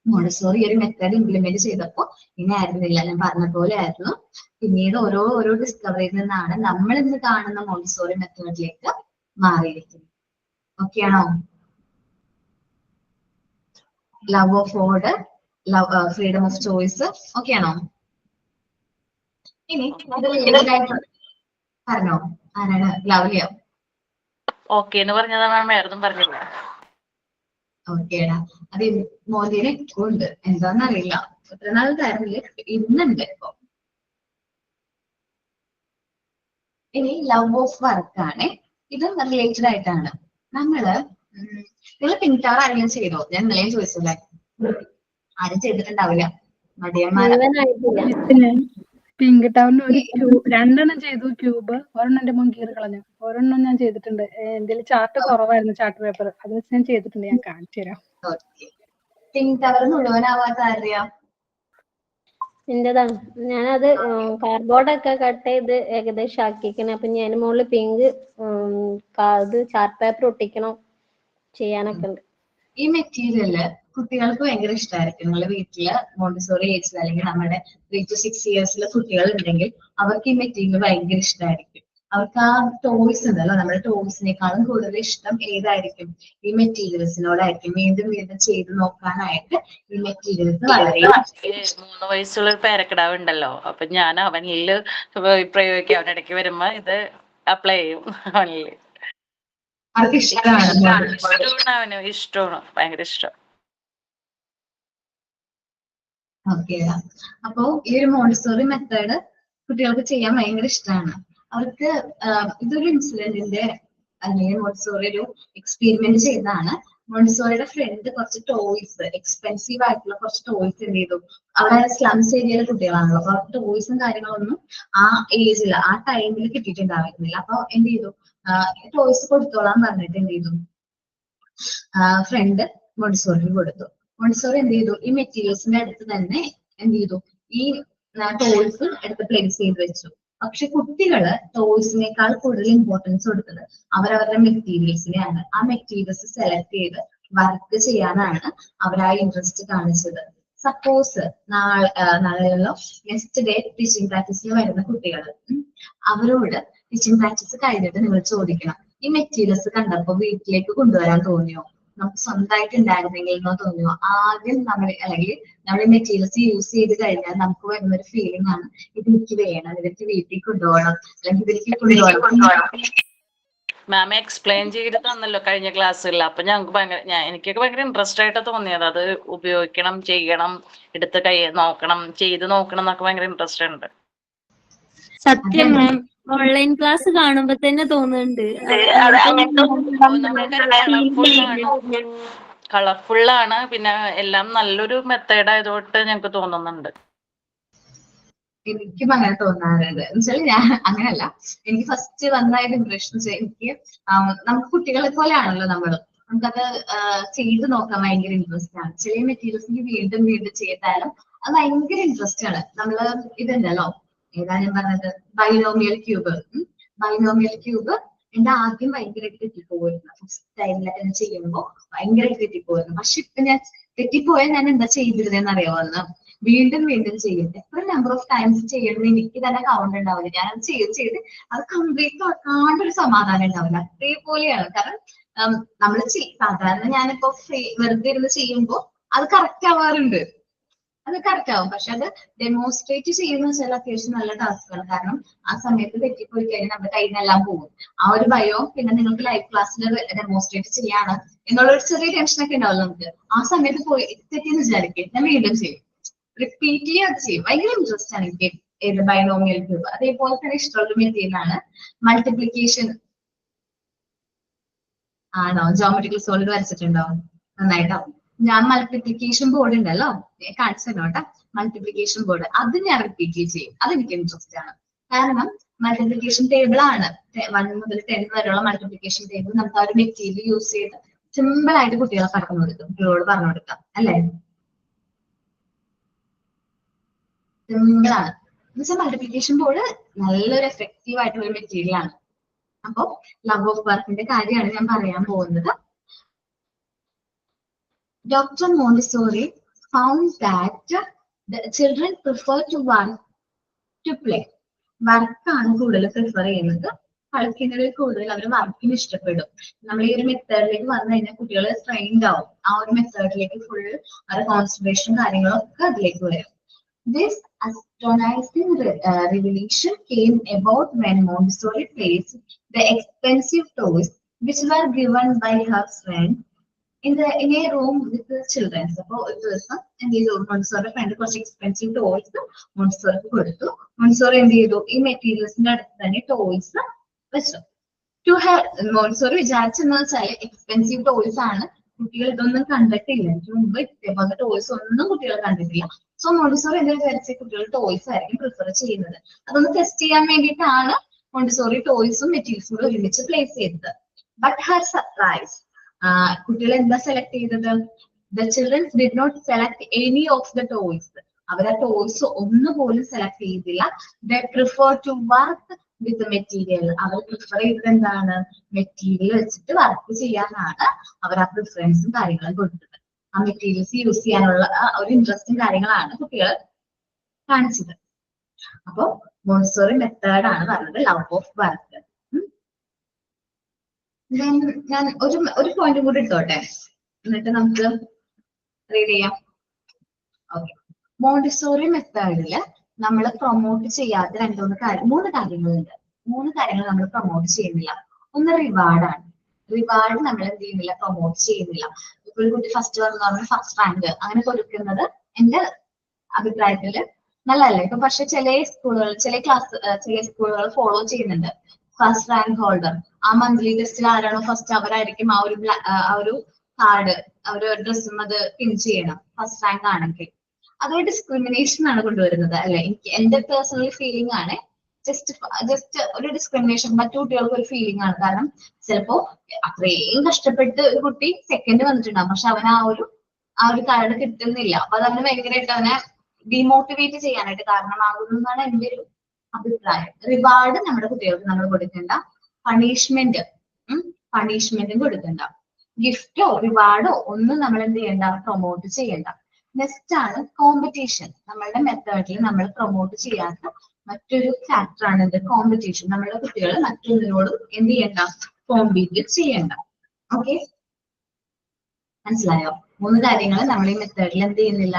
മോണ്ടിസോറി ഒരു മെത്തേഡ് ഇംപ്ലിമെന്റ് ചെയ്തപ്പോ ഇങ്ങനെ ആയിരുന്നില്ല, ഞാൻ പറഞ്ഞ പോലെ ആയിരുന്നു. പിന്നീട് ഓരോ ഡിസ്കവറിയിൽ നിന്നാണ് നമ്മൾ ഇന്ന് കാണുന്ന മോണ്ടിസോറി മെത്തേഡിലേക്ക് മാറിയിരിക്കുന്നത്. ഓക്കെ ആണോ? Love of order, freedom of choice. Okay ആണോ? ഇനി പറഞ്ഞോ, ആരാണ്? ലവ്ലിയോ? ഓക്കെ എന്ന് പറഞ്ഞതാ മാം, വേറൊന്നും പറഞ്ഞില്ല. ഓക്കേടാ. അത് മോദിനെ ഉണ്ട്, എന്താന്നറിയില്ല, എത്ര നാൾ തരുന്നില്ല, ഇന്നുണ്ട് ഇപ്പൊ. ഇനി ലവ് ഓഫ് വർക്കാണ്. ഇത് റിലേറ്റഡ് ആയിട്ടാണ്. നിങ്ങൾ പിൻടാർ ആരെങ്കിലും ചെയ്തോ? ഞാൻ ഇന്നലെയും ചോദിച്ചല്ലേ, ആരും ചെയ്തിട്ടുണ്ടാവില്ല, മടിയന്മാരാ. പിങ്ക് ടവറിന്റെ ഒരു രണ്ടെണ്ണം ചെയ്തു ക്യൂബ്, ഒരെണ്ണം എന്റെ മോൻ കീറി കളഞ്ഞു. ഒരെണ്ണം ഞാൻ ചെയ്തിട്ടുണ്ട്. എന്റെ ചാർട്ട് കുറവായിരുന്നു, ചാർട്ട് പേപ്പർ, അത് വെച്ച് ഞാൻ ചെയ്തിട്ടുണ്ട്. ഞാൻ കാണിച്ചു തരാം. പിങ്ക് ടവർ മുഴുവനാവാത്ത അറിയാം. എന്റേതാണ്. ഞാനത് കാർഡ്ബോർഡൊക്കെ കട്ട് ചെയ്ത് ഏകദേശം ആക്കിക്കണേ. അപ്പൊ ഞാൻ മുകളിൽ പിങ്ക് ഇത് ചാർട്ട് പേപ്പർ ഒട്ടിക്കണം, ചെയ്യാനൊക്കെ ഉണ്ട്. ഈ മെറ്റീരിയല് കുട്ടികൾക്ക് ഭയങ്കര ഇഷ്ടമായിരിക്കും. നിങ്ങളുടെ വീട്ടില് മോണ്ടിസോറി ഏജിൽ അല്ലെങ്കിൽ നമ്മുടെ 3 to 6 yearsലെ കുട്ടികൾ ഉണ്ടെങ്കിൽ അവർക്ക് ഈ മെറ്റീരിയൽ ഭയങ്കര ഇഷ്ടമായിരിക്കും. അവർക്ക് ആ ടോയ്സ് ഉണ്ടല്ലോ, നമ്മുടെ ടോയ്സിനേക്കാളും കൂടുതൽ ഇഷ്ടം ഏതായിരിക്കും? ഈ മെറ്റീരിയൽസിനോടായിരിക്കും. വീണ്ടും വീണ്ടും ചെയ്ത് നോക്കാനായിട്ട് ഈ മെറ്റീരിയൽസ് വളരെ 3 വയസ്സുള്ള ഒരു പേരക്കിടാവ് ഉണ്ടല്ലോ, അപ്പൊ ഞാൻ അവനില് പ്രയോഗിക്കാം. അവനിടയ്ക്ക് വരുമ്പോ ഇത് അപ്ലൈ ചെയ്യും അവനില്. അവർക്ക് ഇഷ്ടമാണ്, അവന് ഇഷ്ടമാണ്, ഭയങ്കര ഇഷ്ടം. ഓക്കെ. അപ്പോ ഈ ഒരു മോണ്ടിസോറി മെത്തേഡ് കുട്ടികൾക്ക് ചെയ്യാൻ ഭയങ്കര ഇഷ്ടമാണ്. അവർക്ക് ഇതൊരു ഇൻസിഡന്റിന്റെ അല്ലെങ്കിൽ മോണ്ടിസോറി ഒരു എക്സ്പെരിമെന്റ് ചെയ്തതാണ്. മോണ്ടിസോറിയുടെ ഫ്രണ്ട് കുറച്ച് ടോയ്സ്, എക്സ്പെൻസീവ് ആയിട്ടുള്ള കുറച്ച് ടോയ്സ് എന്ത് ചെയ്തു? അവിടെ സ്ലംസ് ഏരിയയിലെ കുട്ടികളാണല്ലോ, അപ്പൊ അവർക്ക് ടോയ്സും കാര്യങ്ങളൊന്നും ആ ഏജിൽ ആ ടൈമിൽ കിട്ടിയിട്ടുണ്ടായിരുന്നില്ല. അപ്പൊ എന്ത് ചെയ്തു? ടോയ്സ് കൊടുത്തോളാൻ പറഞ്ഞിട്ട് എന്ത് ചെയ്തു? ഫ്രണ്ട് മോണ്ടിസോറിന് കൊടുത്തു. മോണ്ടിസോറി എന്ത് ചെയ്തു? ഈ മെറ്റീരിയൽസിന്റെ അടുത്ത് തന്നെ എന്ത് ചെയ്തു? ഈ ടോയ്സ് എടുത്ത് പ്ലേസ് ചെയ്ത് വെച്ചു. പക്ഷെ കുട്ടികള് ടോയ്സിനേക്കാൾ കൂടുതൽ ഇമ്പോർട്ടൻസ് കൊടുക്കുന്നത് അവരവരുടെ മെറ്റീരിയൽസിനെയാണ്. ആ മെറ്റീരിയൽസ് സെലക്ട് ചെയ്ത് വർക്ക് ചെയ്യാനാണ് അവർ ആ ഇൻട്രസ്റ്റ് കാണിച്ചത്. സപ്പോസ് നാളെയുള്ള നെക്സ്റ്റ് ഡേ ടീച്ചിങ് പ്രാക്ടീസിന് വരുന്ന കുട്ടികൾ, അവരോട് ടീച്ചിങ് പ്രാക്ടീസ് കഴിഞ്ഞിട്ട് നിങ്ങൾ ചോദിക്കണം, ഈ മെറ്റീരിയൽസ് കണ്ടപ്പോ വീട്ടിലേക്ക് കൊണ്ടുവരാൻ തോന്നിയോ, നമുക്ക് സ്വന്തമായിട്ട് ഉണ്ടായിരുന്നെങ്കിൽ എന്നോ തോന്നിയോ? ആദ്യം അല്ലെങ്കിൽ നമ്മൾ മെറ്റീരിയൽസ് യൂസ് ചെയ്ത് കഴിഞ്ഞാൽ നമുക്ക് വരുന്ന ഒരു ഫീലിംഗ് ആണ്, ഇതെനിക്ക് വേണം, ഇതൊക്കെ വീട്ടിൽ കൊണ്ടുപോകണം, അല്ലെങ്കിൽ ഇതൊക്കെ കൊണ്ടുപോകണം. മാം എക്സ്പ്ലെയിൻ ചെയ്ത് തന്നല്ലോ കഴിഞ്ഞ ക്ലാസ്സിൽ. അപ്പൊ ഞങ്ങൾക്ക് എനിക്കൊക്കെ ഭയങ്കര ഇൻട്രസ്റ്റ് ആയിട്ട് തോന്നിയത്. അത് ഉപയോഗിക്കണം, ചെയ്യണം, എടുത്ത് നോക്കണം, ചെയ്ത് നോക്കണം എന്നൊക്കെ ഭയങ്കര ഇൻട്രസ്റ്റ് ഉണ്ട്. സത്യം മാം, ഓൺലൈൻ ക്ലാസ് കാണുമ്പോ തന്നെ തോന്നുന്നുണ്ട് കളർഫുള്ളാണ്, പിന്നെ എല്ലാം നല്ലൊരു മെത്തേഡ് ആയതുകൊണ്ട് ഞങ്ങൾക്ക് തോന്നുന്നുണ്ട്. എനിക്കും അങ്ങനെ തോന്നാറുണ്ട്. എന്നുവെച്ചാൽ ഞാൻ അങ്ങനെയല്ല, എനിക്ക് ഫസ്റ്റ് വന്നതായിട്ട് ഇംപ്രഷൻ എനിക്ക് നമുക്ക് കുട്ടികളെ പോലെയാണല്ലോ നമ്മള്, നമുക്കത് ചെയ്ത് നോക്കാൻ ഭയങ്കര ഇൻട്രസ്റ്റ് ആണ്. ചില മെറ്റീരിയൽസ് വീണ്ടും വീണ്ടും ചെയ്താലും അത് ഭയങ്കര ഇൻട്രസ്റ്റ് ആണ്. നമ്മള് ഇതുണ്ടല്ലോ, ഏതാ ഞാൻ പറഞ്ഞത്, ബൈനോമിയൽ ക്യൂബ്. ബൈനോമിയൽ ക്യൂബ് എന്റെ ആദ്യം ഭയങ്കരമായിട്ട് തെറ്റിപ്പോയിരുന്നു. ഫസ്റ്റ് ടൈമിലൊക്കെ ചെയ്യുമ്പോൾ ഭയങ്കരമായിട്ട് തെറ്റിപ്പോയിരുന്നു. പക്ഷെ ഇപ്പൊ ഞാൻ തെറ്റിപ്പോയാൽ ഞാൻ എന്താ ചെയ്തിരുന്നതെന്ന് അറിയാവുന്ന, വീണ്ടും വീണ്ടും ചെയ്യും. എത്ര നമ്പർ ഓഫ് ടൈംസ് ചെയ്യണമെന്ന് എനിക്ക് തന്നെ കൗണ്ട് ഉണ്ടാവില്ല. ഞാനത് ചെയ്ത് അത് കംപ്ലീറ്റ് ആക്കാണ്ടൊരു സമാധാനം ഉണ്ടാവില്ല. അതേപോലെയാണ്. കാരണം നമ്മൾ സാധാരണ ഞാനിപ്പോ വെറുതെ ഇരുന്ന് ചെയ്യുമ്പോൾ അത് കറക്റ്റ് ആവാറുണ്ട്, അത് കറക്റ്റ് ആവും. പക്ഷെ അത് ഡെമോൺസ്ട്രേറ്റ് ചെയ്യുന്ന വെച്ചാൽ അത്യാവശ്യം നല്ല ടാസ്ക്കാണ്. കാരണം ആ സമയത്ത് തെറ്റിപ്പോയി കഴിഞ്ഞാൽ നമ്മുടെ കയ്യിൽ നിന്നെല്ലാം പോകും. ആ ഒരു ഭയവും പിന്നെ നിങ്ങൾക്ക് ലൈവ് ക്ലാസ്സിൽ ഡെമോൺസ്ട്രേറ്റ് ചെയ്യാണ് എന്നുള്ളൊരു ചെറിയ ടെൻഷനൊക്കെ ഉണ്ടാവില്ല നമുക്ക്. ആ സമയത്ത് പോയി തെറ്റിന്ന് വിചാരിക്കും, ഞാൻ വീണ്ടും ചെയ്യും, റിപ്പീറ്റ്ലി അത് ചെയ്യും. ഭയങ്കര ഇൻട്രസ്റ്റ് ആണ് എനിക്ക് ബൈനോമിയൽ ക്യൂബ്. അതേപോലെ തന്നെ ഇഷ്ടമുള്ള മെറ്റീരിയൽ ആണ് മൾട്ടിപ്ലിക്കേഷൻ. ആണോ? ജോമെട്രിക്കൽ സോളിഡ് വരച്ചിട്ടുണ്ടോ? നന്നായിട്ടാവും. ഞാൻ മൾട്ടിപ്ലിക്കേഷൻ ബോർഡ് ഉണ്ടല്ലോ, കാണിച്ചു തന്നോട്ടെ. മൾട്ടിപ്ലിക്കേഷൻ ബോർഡ് അത് ഞാൻ റിപ്പീറ്റ് ചെയ്യും. അതെനിക്ക് ഇൻട്രസ്റ്റ് ആണ്. കാരണം മൾട്ടിപ്ലിക്കേഷൻ ടേബിൾ ആണ് 1 മുതൽ 10 വരെയുള്ള മൾട്ടിപ്ലിക്കേഷൻ ടേബിൾ നമുക്ക് ആ ഒരു മെറ്റീരിയൽ യൂസ് ചെയ്ത് സിമ്പിൾ ആയിട്ട് കുട്ടികളെ പറഞ്ഞു കൊടുക്കും, കുട്ടികളോട് പറഞ്ഞു കൊടുക്കാം അല്ലേ? സിമ്പിൾ ആണ്. എന്നുവെച്ചാൽ മൾട്ടിപ്ലിക്കേഷൻ ബോർഡ് നല്ലൊരു എഫക്റ്റീവ് ആയിട്ടുള്ള ഒരു മെറ്റീരിയൽ ആണ്. അപ്പൊ ലവ് ഓഫ് വർക്കിന്റെ കാര്യമാണ് ഞാൻ പറയാൻ പോകുന്നത്. Dr. Montessori found that the children prefer to work to play. വർക്കാണ് കൂടുതൽ പ്രിഫർ ചെയ്യുന്നത്, കളിക്കുന്നതിൽ കൂടുതൽ അവർ വർക്കിന് ഇഷ്ടപ്പെടും. നമ്മൾ ഈ ഒരു മെത്തേഡിലേക്ക് വന്നു കഴിഞ്ഞാൽ കുട്ടികൾ ട്രെയിൻഡ് ആവും. ആ ഒരു മെത്തേഡിലേക്ക് ഫുൾ അവരുടെ കോൺസെൻട്രേഷൻ കാര്യങ്ങളൊക്കെ അതിലേക്ക് വരും. This astonishing revelation came about when Montessori placed the expensive toys which were given by her friend in a room with the children. അപ്പൊ ഒരു ദിവസം എന്ത് ചെയ്തു, മോണ്ടിസോറി ഫ്രണ്ട് കുറച്ച് എക്സ്പെൻസീവ് ടോയ്സ് മോണ്ടിസോറിക്ക് കൊടുത്തു. മോണ്ടിസോറി എന്ത് ചെയ്തു, ഈ മെറ്റീരിയൽസിന്റെ അടുത്ത് തന്നെ ടോയ്സ് വെച്ചു. മോണ്ടിസോറി വിചാരിച്ചെന്ന് വെച്ചാൽ എക്സ്പെൻസീവ് ടോയ്സ് ആണ്, കുട്ടികൾ ഇതൊന്നും കണ്ടിട്ടില്ല, എനിക്ക് മുമ്പ് ഇതേപോലത്തെ ടോയ്സ് ഒന്നും കുട്ടികൾ കണ്ടിട്ടില്ല. സോ മോണ്ടിസോറി എന്താ വിചാരിച്ച കുട്ടികൾ ടോയ്സ് ആയിരിക്കും പ്രിഫർ ചെയ്യുന്നത്. അതൊന്ന് ടെസ്റ്റ് ചെയ്യാൻ വേണ്ടിയിട്ടാണ് മോണ്ടിസോറി ടോയ്സും മെറ്റീരിയൽസും കൂടെ ഒരുമിച്ച് പ്ലേസ് ചെയ്തത്. ബട്ട് ഹർ സർപ്രൈസ്, കുട്ടികൾ എന്താ സെലക്ട് ചെയ്തത്? The children did not select any of the toys. അവർ ആ ടോയ്സ് ഒന്നുപോലും സെലക്ട് ചെയ്തില്ല. They prefer to work with material. അവർ പ്രിഫർ ചെയ്തത് എന്താണ്? മെറ്റീരിയൽ വെച്ചിട്ട് വർക്ക് ചെയ്യാനാണ് അവർ ആ പ്രിഫറൻസും കാര്യങ്ങളും കൊടുത്തത്. ആ മെറ്റീരിയൽസ് യൂസ് ചെയ്യാനുള്ള ഒരു ഇൻട്രസ്റ്റും കാര്യങ്ങളാണ് കുട്ടികൾ കാണിച്ചത്. അപ്പൊ മോണ്ടിസോറി മെത്തേഡാണ് പറഞ്ഞത് ലവ് ഓഫ് വർക്ക്. ഞാൻ ഒരു പോയിന്റ് കൂടി ഇട്ടോട്ടെ, എന്നിട്ട് നമുക്ക് റീഡ് ചെയ്യാം. ഓക്കെ, മോണ്ടിസോറി മെത്തേഡില് നമ്മൾ പ്രൊമോട്ട് ചെയ്യാത്ത 3 കാര്യങ്ങളുണ്ട്. 3 കാര്യങ്ങൾ നമ്മൾ പ്രൊമോട്ട് ചെയ്യുന്നില്ല. ഒന്ന് റിവാർഡാണ്. റിവാർഡ് നമ്മൾ എന്ത് ചെയ്യുന്നില്ല, പ്രൊമോട്ട് ചെയ്യുന്നില്ല. ഇപ്പൊ ഒരു കുട്ടി ഫസ്റ്റ് പറഞ്ഞ ഫസ്റ്റ് റാങ്ക് അങ്ങനെ കൊടുക്കുന്നത് എന്റെ അഭിപ്രായത്തില് നല്ലതല്ല. ഇപ്പൊ പക്ഷെ ചില സ്കൂളുകൾ ഫോളോ ചെയ്യുന്നുണ്ട്. ഫസ്റ്റ് റാങ്ക് ഹോൾഡർ, ആ മന്ത്ലി ടെസ്റ്റിൽ ആരാണോ ഫസ്റ്റ് അവരായിരിക്കും ആ ഒരു കാർഡ്, ഒരു ഡ്രസ്സും അത് പിൻ ചെയ്യണം ഫസ്റ്റ് റാങ്ക് ആണെങ്കിൽ. അതൊരു ഡിസ്ക്രിമിനേഷൻ ആണ് കൊണ്ടുവരുന്നത് അല്ലെ? എന്റെ പേഴ്സണൽ ഫീലിംഗ് ആണ്. ജസ്റ്റ് ഒരു ഡിസ്ക്രിമിനേഷൻ മറ്റു കുട്ടികൾക്ക് ഒരു ഫീലിംഗ് ആണ്. കാരണം ചിലപ്പോ അത്രയും കഷ്ടപ്പെട്ട് ഒരു കുട്ടി സെക്കൻഡ് വന്നിട്ടുണ്ടാവും, പക്ഷെ അവൻ ആ ഒരു കാർഡ് കിട്ടുന്നില്ല. അപ്പൊ അതവന് ഭയങ്കരമായിട്ട് അവനെ ഡിമോട്ടിവേറ്റ് ചെയ്യാനായിട്ട് കാരണമാകുന്നു എന്നാണ് എൻ്റെ ഒരു അഭിപ്രായം. റിവാർഡ് നമ്മുടെ കുട്ടികൾക്ക് നമ്മൾ കൊടുക്കേണ്ട, പണിഷ്മെന്റും കൊടുക്കണ്ട, ഗിഫ്റ്റോ റിവാർഡോ ഒന്നും നമ്മൾ എന്ത് ചെയ്യണ്ട, പ്രൊമോട്ട് ചെയ്യണ്ട. നെക്സ്റ്റ് ആണ് കോമ്പറ്റീഷൻ. നമ്മളുടെ മെത്തേഡിൽ നമ്മൾ പ്രൊമോട്ട് ചെയ്യാത്ത മറ്റൊരു ഫാക്ടർ ആണ് എന്ത്, കോമ്പറ്റീഷൻ. നമ്മളുടെ കുട്ടികൾ മറ്റൊന്നിനോടും എന്ത് ചെയ്യണ്ട, കോമ്പീറ്റ് ചെയ്യണ്ട. ഓക്കെ, മനസ്സിലായോ? 3 കാര്യങ്ങൾ നമ്മൾ ഈ മെത്തേഡിൽ എന്ത് ചെയ്യുന്നില്ല,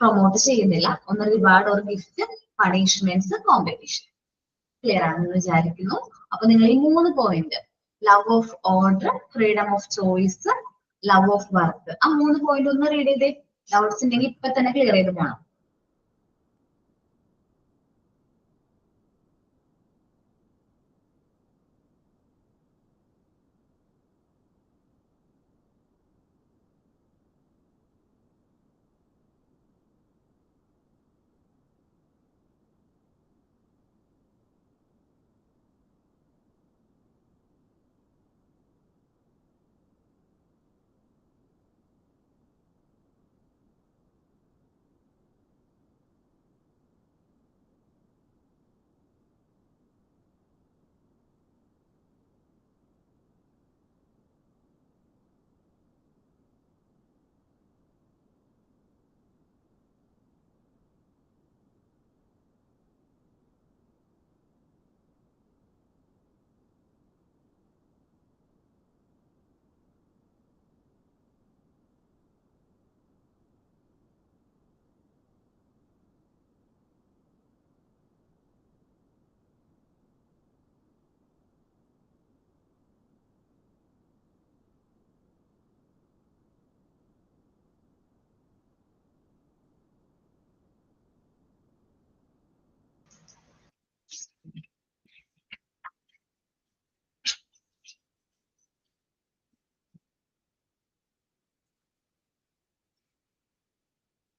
പ്രൊമോട്ട് ചെയ്യുന്നില്ല. ഒന്ന് reward or gift, punishments, competition. Clear ആണെന്ന് വിചാരിക്കുന്നു. അപ്പൊ നിങ്ങൾ ഈ 3 point, love of order, freedom of choice, love of work, ആ 3 പോയിന്റ് ഒന്ന് റീഡ് ചെയ്തേ. ഡൗട്ട്സ് ഉണ്ടെങ്കിൽ ഇപ്പൊ തന്നെ ക്ലിയർ ചെയ്ത് പോകണം.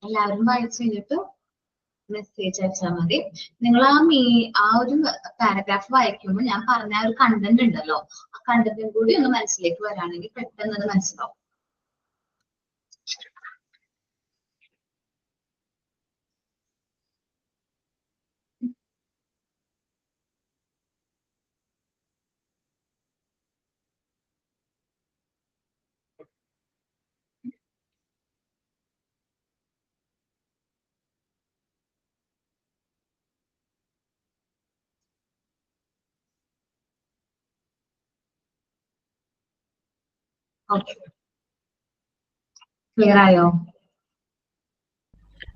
എല്ലാവരും വായിച്ചു കഴിഞ്ഞിട്ട് മെസ്സേജ് അയച്ചാൽ മതി. നിങ്ങൾ ആ ഒരു പാരഗ്രാഫ് വായിക്കുമ്പോൾ ഞാൻ പറഞ്ഞ ഒരു കണ്ടന്റ് ഉണ്ടല്ലോ, ആ കണ്ടന്റും കൂടി ഒന്ന് മനസ്സിലേക്ക് വരാണെങ്കിൽ പെട്ടെന്ന് അത് മനസ്സിലാവും. ഓക്കെ, ക്ലിയർ ആയോ?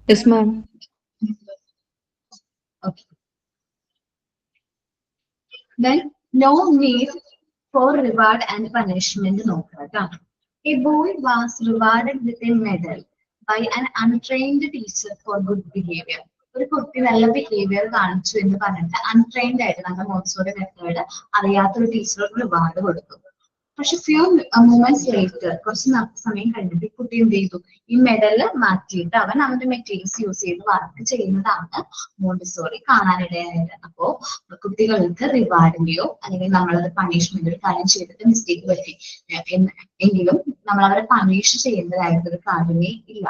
Yes, ma'am. Okay. Then no need for reward and punishment. നോക്കാം. A boy was rewarded with a medal by an untrained teacher for good behavior. ഒരു കുട്ടി നല്ല ബിഹേവിയർ കാണിച്ചു എന്ന് പറഞ്ഞിട്ട് അൺട്രെയിൻഡ് ആയിട്ട് നമ്മുടെ മോntessori മെത്തേഡ് അറിയാത്തൊരു ടീച്ചർ റിവാർഡ് കൊടുത്തു. പക്ഷെ ഫ്യൂ മൂമെന്റ്സ് ലേറ്റർ, കുറച്ച് സമയം കഴിഞ്ഞിട്ട് ഈ കുട്ടി എന്ത് ചെയ്തു, ഈ മെഡല് മാറ്റിയിട്ട് അവൻ അവന്റെ മെറ്റീരിയൽസ് യൂസ് ചെയ്ത് വർക്ക് ചെയ്യുന്നതാണ് മോണ്ടിസോറി കാണാനിടയായത്. അപ്പോ കുട്ടികൾക്ക് റിവാർഡിന്റെയോ അല്ലെങ്കിൽ നമ്മളത് പണിഷ്മെന്റ് ഒരു കാര്യം ചെയ്തിട്ട് മിസ്റ്റേക്ക് പറ്റി എങ്കിലും നമ്മൾ അവരെ പണിഷ് ചെയ്യേണ്ടതായിട്ടൊരു കാര്യമേ ഇല്ല.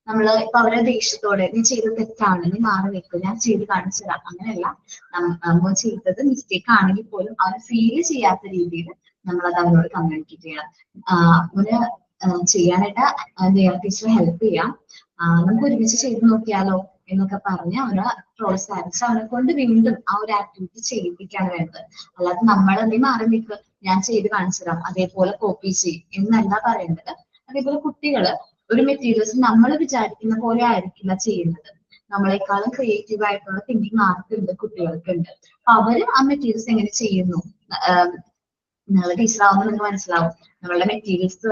നമ്മള് ഇപ്പൊ അവരെ ദേഷ്യത്തോടെ നീ ചെയ്തത് തെറ്റാണ്, നീ മാറി നിൽക്കും, ഞാൻ ചെയ്ത് കാണിച്ചു തരാം, അങ്ങനെയല്ല. നമ്മൾ ചെയ്തത് മിസ്റ്റേക്ക് ആണെങ്കിൽ പോലും അവർ ഫീൽ ചെയ്യാത്ത രീതിയിൽ നമ്മളത് അവരോട് കമ്മ്യൂണിക്കേറ്റ് ചെയ്യണം. അവന് ചെയ്യാനായിട്ട് ടീച്ചറെ ഹെൽപ്പ് ചെയ്യാം, നമുക്ക് ഒരുമിച്ച് ചെയ്ത് നോക്കിയാലോ എന്നൊക്കെ പറഞ്ഞ് അവരെ പ്രോത്സാഹിച്ച് അവനെ കൊണ്ട് വീണ്ടും ആ ഒരു ആക്ടിവിറ്റി ചെയ്യിപ്പിക്കാണ് വേണ്ടത്. അല്ലാതെ നമ്മൾ നീ മാറി നിൽക്കുക, ഞാൻ ചെയ്ത് കാണിച്ചു തരാം, അതേപോലെ കോപ്പി ചെയ്യും എന്നല്ല പറയേണ്ടത്. അതേപോലെ കുട്ടികള് ഒരു മെറ്റീരിയൽസ് നമ്മൾ വിചാരിക്കുന്ന പോലെ ആയിരിക്കില്ല ചെയ്യുന്നത്. നമ്മളെക്കാളും ക്രിയേറ്റീവ് ആയിട്ടുള്ള തിങ്കിങ് ആർക്കുണ്ട്, കുട്ടികൾക്കുണ്ട്. അപ്പൊ അവര് ആ മെറ്റീരിയൽസ് എങ്ങനെ ചെയ്യുന്നു, നിങ്ങൾ ടീച്ചറാവുമ്പോൾ നിങ്ങൾക്ക് മനസ്സിലാവും. നമ്മളുടെ മെറ്റീരിയൽസ്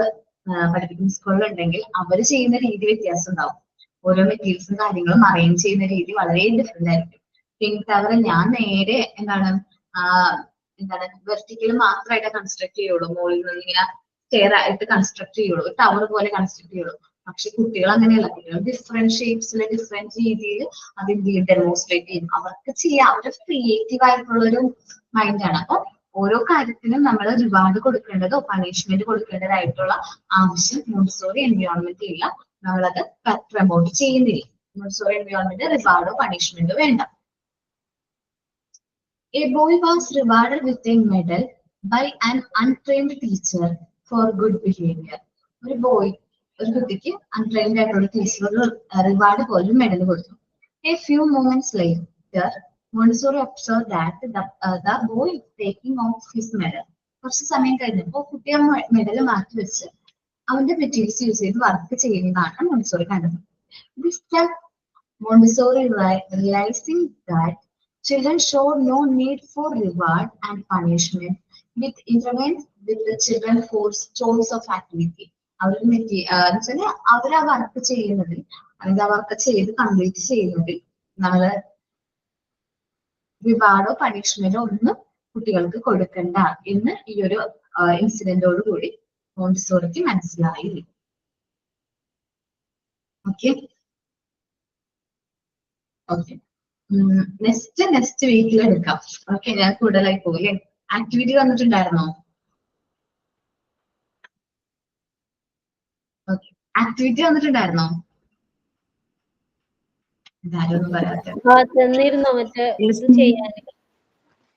പഠിപ്പിക്കുന്ന സ്കൂളിലുണ്ടെങ്കിൽ അവർ ചെയ്യുന്ന രീതി വ്യത്യാസം ഉണ്ടാവും. ഓരോ മെറ്റീരിയൽസും കാര്യങ്ങളും അറേഞ്ച് ചെയ്യുന്ന രീതി വളരെ ഡിഫറെന്റ് ആയിരിക്കും. പിങ്ക് ടവർ ഞാൻ നേരെ എന്താണ് വെർട്ടിക്കൽ മാത്രമായിട്ട് കൺസ്ട്രക്ട് ചെയ്യുള്ളൂ, മുകളിൽ നിന്ന് ഇങ്ങനെ സ്റ്റെയർ ആയിട്ട് കൺസ്ട്രക്ട് ചെയ്യുള്ളൂ, ഒരു ടവർ പോലെ കൺസ്ട്രക്ട് ചെയ്യുള്ളൂ. പക്ഷെ കുട്ടികൾ അങ്ങനെയല്ല, കുട്ടികൾ ഡിഫറെന്റ് ഷേപ്സിൽ ഡിഫറെന്റ് രീതിയിൽ അത് ഡെമോൺസ്ട്രേറ്റ് ചെയ്യും. അവർക്ക് ചെയ്യാം, അവരുടെ ക്രിയേറ്റീവ് ആയിട്ടുള്ളൊരു മൈൻഡാണ്. അപ്പൊ ഓരോ കാര്യത്തിനും നമ്മൾ റിവാർഡ് കൊടുക്കേണ്ടതോ പണിഷ്മെന്റ് കൊടുക്കേണ്ടതായിട്ടുള്ള ആവശ്യം മോണ്ടിസോറി എൻവയോൺമെന്റ് ഇല്ല. നമ്മളത് പ്രൊമോട്ട് ചെയ്യുന്നില്ല. മോണ്ടിസോറി എൻവയോൺമെന്റ് റിവാർഡോ പണിഷ്മെന്റോ വേണ്ട. A boy was rewarded with a medal by an untrained teacher for good behavior. ഒരു കുട്ടിക്ക് അൺട്രെയിൻഡ് ആയിട്ടുള്ള ടീച്ചർ ഒരു റിവാർഡ് പോലെ മെഡൽ കൊടുത്തു. A few moments later, Montessori observed that the boy taking off his medal. കുറച്ച് സമയം കഴിഞ്ഞപ്പോൾ കുട്ടി ആ മെഡൽ മാറ്റി വെച്ച് അവന്റെ മെറ്റീരിയൽസ് യൂസ് ചെയ്ത് വർക്ക് ചെയ്യുന്നതാണ് മോണ്ടിസോറി കണ്ടത്. This step, Montessori realizing that children show no need for reward and punishment, with intervene with the children force choice of activity. അവരാ വർക്ക് ചെയ്യുന്നതിൽ അല്ലെങ്കിൽ ആ വർക്ക് ചെയ്ത് കംപ്ലീറ്റ് ചെയ്യുന്നതിൽ നമ്മള് റിവാർഡോ പണിഷ്മെന്റോ ഒന്നും കുട്ടികൾക്ക് കൊടുക്കണ്ട എന്ന് ഈ ഒരു ഇൻസിഡന്റോട് കൂടി മോണ്ടിസോറിക്ക് മനസ്സിലായി. ഓക്കെ ഓക്കെ നെക്സ്റ്റ് വീക്കിൽ എടുക്കാം. ഓക്കെ ഞാൻ കൂടുതലായി പോകില്ലേ. ആക്ടിവിറ്റി തന്നിട്ടുണ്ടായിരുന്നോ? ഓക്കെ ആക്ടിവിറ്റി തന്നിട്ടുണ്ടായിരുന്നോ? ഇതാരൊന്നും പറയാത്ത. തന്നിരുന്നോ മറ്റേ ഇത് ചെയ്യാൻ?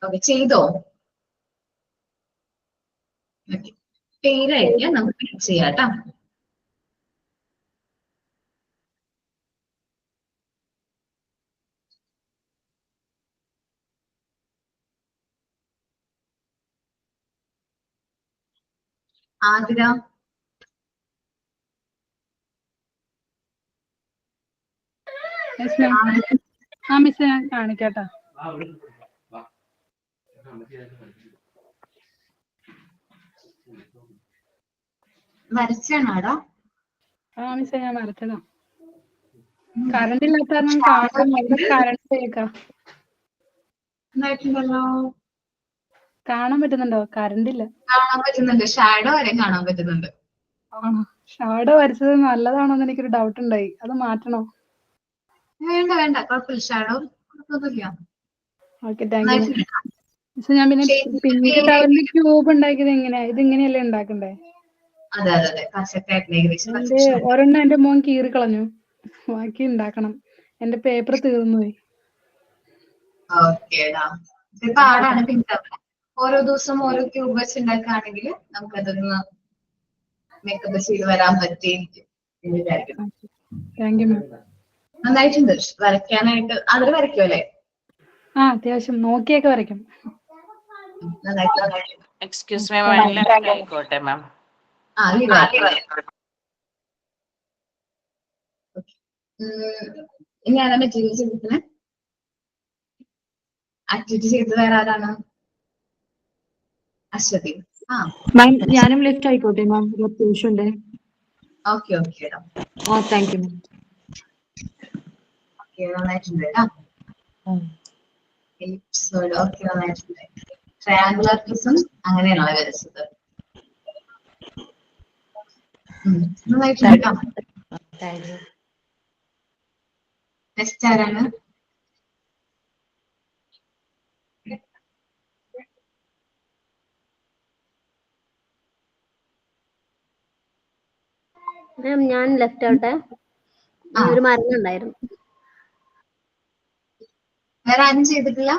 ഓക്കെ ചെയ്തോ? ഓക്കെ പേരയക്കാം, നമുക്ക് ചെയ്യാട്ടോ. ആതിര മിസ് ഞാൻ കാണിക്കാട്ടോ. വരച്ചാണോടാ? മിസ് ഞാൻ വരച്ചതാ. കറണ്ട് ഇല്ലാത്ത കാരണം കറണ്ട് കേൾക്കാം. കാണാൻ പറ്റുന്നുണ്ടോ? കറണ്ട് ഇല്ല. കാണാൻ പറ്റുന്നുണ്ട്, ഷാഡോ വരെ കാണാൻ പറ്റുന്നുണ്ട്. ഷാഡോ വരച്ചത് നല്ലതാണോന്ന് എനിക്കൊരു ഡൗട്ട് ഉണ്ടായി. അത് മാറ്റണോ? വേണ്ട വേണ്ട കുഴപ്പമില്ല, ഷാഡോ കുഴപ്പമൊന്നുമില്ല. Okay thank U. ഞാൻ പിന്നെ പിങ്ക് കളറിന്റെ ക്യൂബ് ഉണ്ടാക്കിയത് എങ്ങനെയാ? ഇത് ഇങ്ങനെയല്ലേ ഉണ്ടാക്കണ്ടേ? അതെ അതെ അതെ ഏകദേശം. ഒരെണ്ണം എന്റെ മോൻ കീറി കളഞ്ഞു, ബാക്കി ഉണ്ടാക്കണം. എന്റെ പേപ്പർ തീർന്നു പോയി. ഓക്കേടാ, പാടാണ് പിങ്ക് കളർ. ഓരോ ദിവസം ഓരോ ക്യൂബ് വെച്ച് ഉണ്ടാക്കുകയാണെങ്കിൽ നമുക്കതൊന്ന് മേക്കപ്പ് ചെയ്ത് വരാൻ പറ്റിയിരിക്കും എന്ന് വിചാരിക്കുന്നു. താങ്ക് യു മാം. നന്നായിട്ടുണ്ട് വരയ്ക്കാനായിട്ട്. അതിൽ വരയ്ക്കുമല്ലേ? അത്യാവശ്യം നോക്കിയൊക്കെ വരയ്ക്കും. എക്സ്ക്യൂസ് മീ ആയിക്കോട്ടെ മാം. ഇനി ആരാ മെറ്റീരിയൽ ചെയ്തിരിക്കണേ? ആക്ടിവിറ്റി ചെയ്ത് വേറെ ആരാണ്? അശ്വതി. ഞാനും ലെഫ്റ്റ് ആയിക്കോട്ടെ മാം, അത്യാവശ്യമുണ്ട്. Okay okay thank you ma'am. Okay നന്നായിട്ടുണ്ട് കേട്ടോ. ഓക്കെ നന്നായിട്ടുണ്ട്. ട്രയാങ്കുലർ പ്രിസം അങ്ങനെയാണോ വരച്ചത്? നന്നായിട്ടുണ്ട് കേട്ടോ. നെക്സ്റ്റ് ആരാണ്? ഞാൻ ലെഫ്റ്റ് ആവട്ടെ. ഒരു മരണം ഉണ്ടായിരുന്നു. വേറെ ആരും ചെയ്തിട്ടില്ല?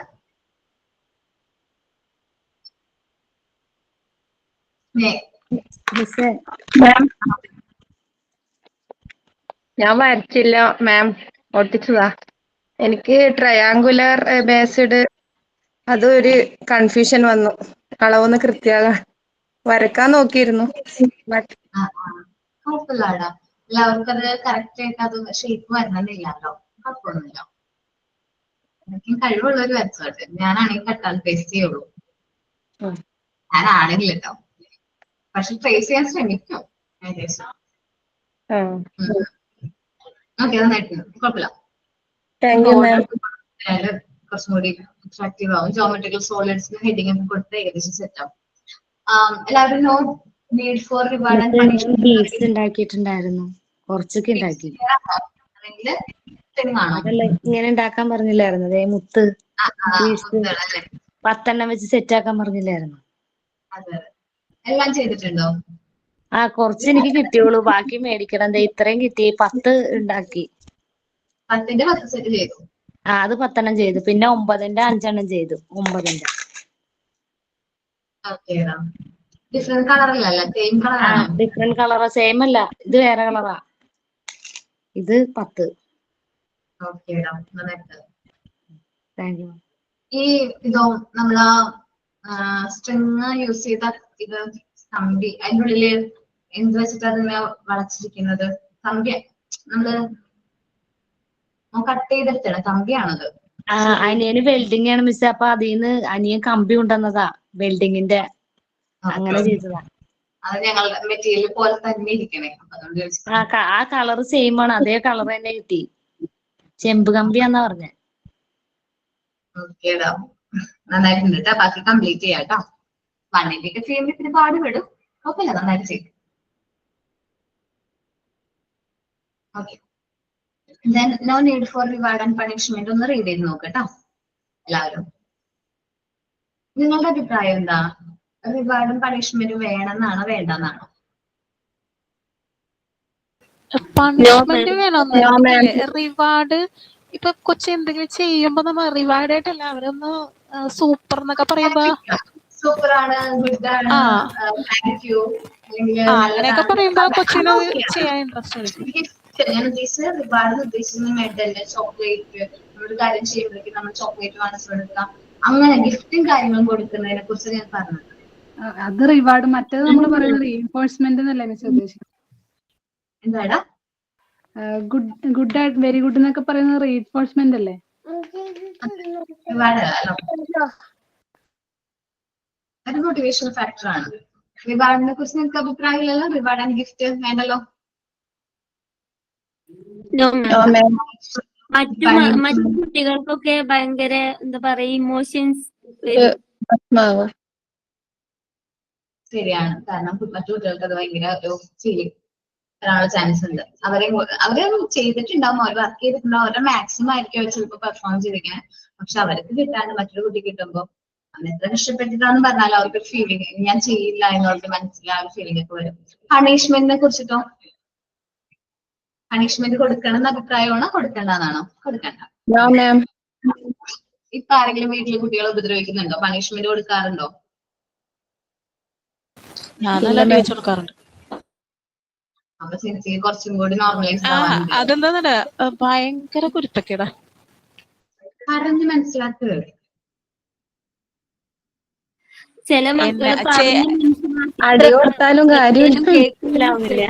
ഞാൻ വരച്ചില്ല മാം, ഒട്ടിച്ചതാ. എനിക്ക് ട്രയാങ്കുലർ ബേസ്ഡ് അതൊരു കൺഫ്യൂഷൻ വന്നു. അളവൊന്ന് കൃത്യമാകാൻ വരക്കാൻ നോക്കിയിരുന്നു. കുഴപ്പമില്ലാടാ, എല്ലാവർക്കും അത് കറക്റ്റ് ആയിട്ട് അത് ഷേപ്പ് വരണമെന്നില്ലല്ലോ. കുഴപ്പമൊന്നുമില്ല. എനിക്ക് കഴിവുള്ളവർ വരച്ചോട്ടെ. ഞാനാണെങ്കിൽ കട്ടാൽ പേസ്റ്റ് ചെയ്യുള്ളൂ. ഞാനാണെങ്കിൽ കേട്ടോ, പക്ഷെ ട്രേസ് ചെയ്യാൻ ശ്രമിക്കും ഏകദേശം. ഓക്കെ നന്നായിട്ടുണ്ട്, കുഴപ്പമില്ല. കുറച്ചും കൂടി അട്രാക്റ്റീവ് ആവും. ജോമെട്രിക്കൽ സോളിഡ്സിന് ഹെഡിങ് ഒക്കെ കൊടുത്ത് ഏകദേശം സെറ്റ് ആവും. എല്ലാവരും no need for reward and punishment ഉണ്ടാക്കിയിട്ടുണ്ടായിരുന്നു, കുറച്ചൊക്കെ ഉണ്ടാക്കി. അതല്ല ഇങ്ങനെ ഉണ്ടാക്കാൻ പറഞ്ഞില്ലായിരുന്നു? മുത്ത് 10 വെച്ച് സെറ്റ് ആക്കാൻ പറഞ്ഞില്ലായിരുന്നു? അതെ, എല്ലാം ചെയ്തിട്ടുണ്ടോ? ആ കുറച്ച് എനിക്ക് കിട്ടിയുള്ളൂ, ബാക്കി മേടിക്കണം. ദേ ഇത്രയും കിട്ടി, 10 ഉണ്ടാക്കി. 10ന്റെ 10 സെറ്റ് ചെയ്തു. ആ അത് 10 ചെയ്തു. പിന്നെ 9ന്റെ 5 ചെയ്തു. 9ന്റെ ഓക്കേടാ. ഡിഫറെന്റ് കളറിലല്ല, സെയിം ആ കളറാണോ? ഡിഫറെന്റ് കളറാ, സെയിം അല്ല, ഇത് വേറെ കളറാ. ഇത് 10. ഓക്കേടാ, നന്നായിട്ട്. Thank you. ഈ ഇതോ നമ്മളാ സ്ട്രിങ് യൂസ് ചെയ്ത ഇത് കമ്പി, അതിൻ്റെ ഉള്ളില് എന്ത് വെച്ചിട്ട് അതിനെ വളച്ചിരിക്കുന്നത്? കമ്പി നമ്മള് കട്ട് ചെയ്തെടുത്താണ്, കമ്പിയാണത്. ആ അനിയന് വെൽഡിംഗ് ആണ് മിസ്. അപ്പൊ അതിന്ന് അനിയൻ കമ്പി കൊണ്ടുവന്നതാ, വെൽഡിങ്ങിന്റെ. അങ്ങനെ ചെയ്തതാ. അത് ഞങ്ങളുടെ മെറ്റീരിയൽ പോലെ തന്നെ ഇരിക്കണേ, അപ്പൊ അതുകൊണ്ട് ചോദിച്ചതാ. ആ കളർ സെയിം ആണ്, അതേ കളർ തന്നെ കിട്ടി. ചെമ്പ് കമ്പിയാന്നാ പറഞ്ഞ. ഓക്കേടാ, നന്നായിട്ടുണ്ട് കേട്ടോ. ബാക്കി കംപ്ലീറ്റ് ചെയ്യാം കേട്ടോ. 180 ഒക്കെ ചെയ്യുമ്പോൾ ഇത്തിരി പാടുപെടും. കുഴപ്പമില്ല, നന്നായിട്ട് ചെയ്യും. Okay. Then no need for reward and punishment. ഒന്ന് റീഡ് ചെയ്ത് നോക്കട്ടോ എല്ലാവരും. നിങ്ങളുടെ അഭിപ്രായം എന്താ? റിവാർഡും പണിഷ്മെന്റും വേണമെന്നാണോ വേണ്ടെന്നാണോ? പണിഷ്മെന്റ് വേണമെന്ന്. റിവാർഡ് ഇപ്പൊ കൊച്ചു എന്തെങ്കിലും ചെയ്യുമ്പോ നമ്മൾ റിവാർഡ് ആയിട്ടല്ല, അവരൊന്ന് സൂപ്പർ എന്നൊക്കെ പറയുമ്പോ സൂപ്പറാണ്, ഗുഡ് ആണ്, താങ്ക് യു, അങ്ങനെയൊക്കെ പറയുമ്പോ കൊച്ചിന് ചെയ്യാൻ ഇൻട്രസ്റ്റ് ആയിരിക്കും. ഞാൻ ഉദ്ദേശിച്ചത് റിവാർഡ് ഉദ്ദേശിക്കുന്ന മെഡല്, ചോക്ലേറ്റ്, നമ്മളൊരു കാര്യം ചെയ്യുമ്പോഴേക്കും നമ്മൾ ചോക്ലേറ്റ് മനസ്സിലെടുക്കാം, അങ്ങനെ ഗിഫ്റ്റും കാര്യങ്ങളും കൊടുക്കുന്നതിനെ കുറിച്ച് ഞാൻ പറഞ്ഞത്. അത് റിവാർഡ്. മറ്റേത് നമ്മൾ പറയുന്നത് റീഎൻഫോഴ്സ്മെന്റ് എന്നല്ലേ മിസ് ഉദ്ദേശിക്കുന്നത്? എന്താടാ? ഗുഡ് ആയിട്ട് വെരി ഗുഡ് എന്നൊക്കെ പറയുന്നത് റീഎൻഫോഴ്സ്മെന്റ് അല്ലേ? അത് മോട്ടിവേഷണൽ ഫാക്ടർ ആണ്. റിവാർഡിനെ കുറിച്ച് നിങ്ങൾക്ക് അഭിപ്രായമില്ലല്ലോ? റിവാർഡ് ആൻഡ് ഗിഫ്റ്റ് വേണ്ടല്ലോ? മറ്റു കുട്ടികൾക്കൊക്കെ ഭയങ്കര എന്താ പറയാ ഇമോഷൻസ് ശരിയാണ്. കാരണം മറ്റു കുട്ടികൾക്ക് അത് ഭയങ്കര ഒരു ഫീലിംഗ് വരാനുള്ള ചാൻസ് ഉണ്ട്. അവരെ ചെയ്തിട്ടുണ്ടാവും, അവർ വർക്ക് ചെയ്തിട്ടുണ്ടാവും, അവരുടെ മാക്സിമം ആയിരിക്കും അവർ ചിലപ്പോൾ പെർഫോം ചെയ്തിരിക്കുന്നത്. പക്ഷെ അവർക്ക് കിട്ടാണ്ട് മറ്റൊരു കുട്ടി കിട്ടുമ്പോൾ അവൻ എത്ര ഇഷ്ടപ്പെട്ടിട്ടാന്ന് പറഞ്ഞാൽ അവർക്കൊരു ഫീലിംഗ്, ഞാൻ ചെയ്യില്ല എന്നുള്ളത് മനസ്സിലായ ഒരു ഫീലിംഗ് ഒക്കെ വരും. പണിഷ്മെന്റിനെ കുറിച്ചിട്ടോ? പണിഷ്മെന്റ് കൊടുക്കണം എന്ന അഭിപ്രായമാണോ കൊടുക്കണ്ടെന്നാണോ? കൊടുക്കണ്ട. ഇപ്പൊ ആരെങ്കിലും വീട്ടിൽ കുട്ടികളെ ഉപദ്രവിക്കുന്നുണ്ടോ? പണിഷ്മെന്റ് കൊടുക്കാറുണ്ടോ? അപ്പൊ ശരിക്കും കുറച്ചും കൂടി നോർമലൈസ് ആവാനുണ്ട്. അതെന്താ ഭയങ്കര കുരുത്തക്കേടാ, പറഞ്ഞ് മനസ്സിലാക്കുക. ചില മക്കള് അടി കൊടുത്താലും കാര്യം കേൾക്കില്ലാവുന്നില്ല.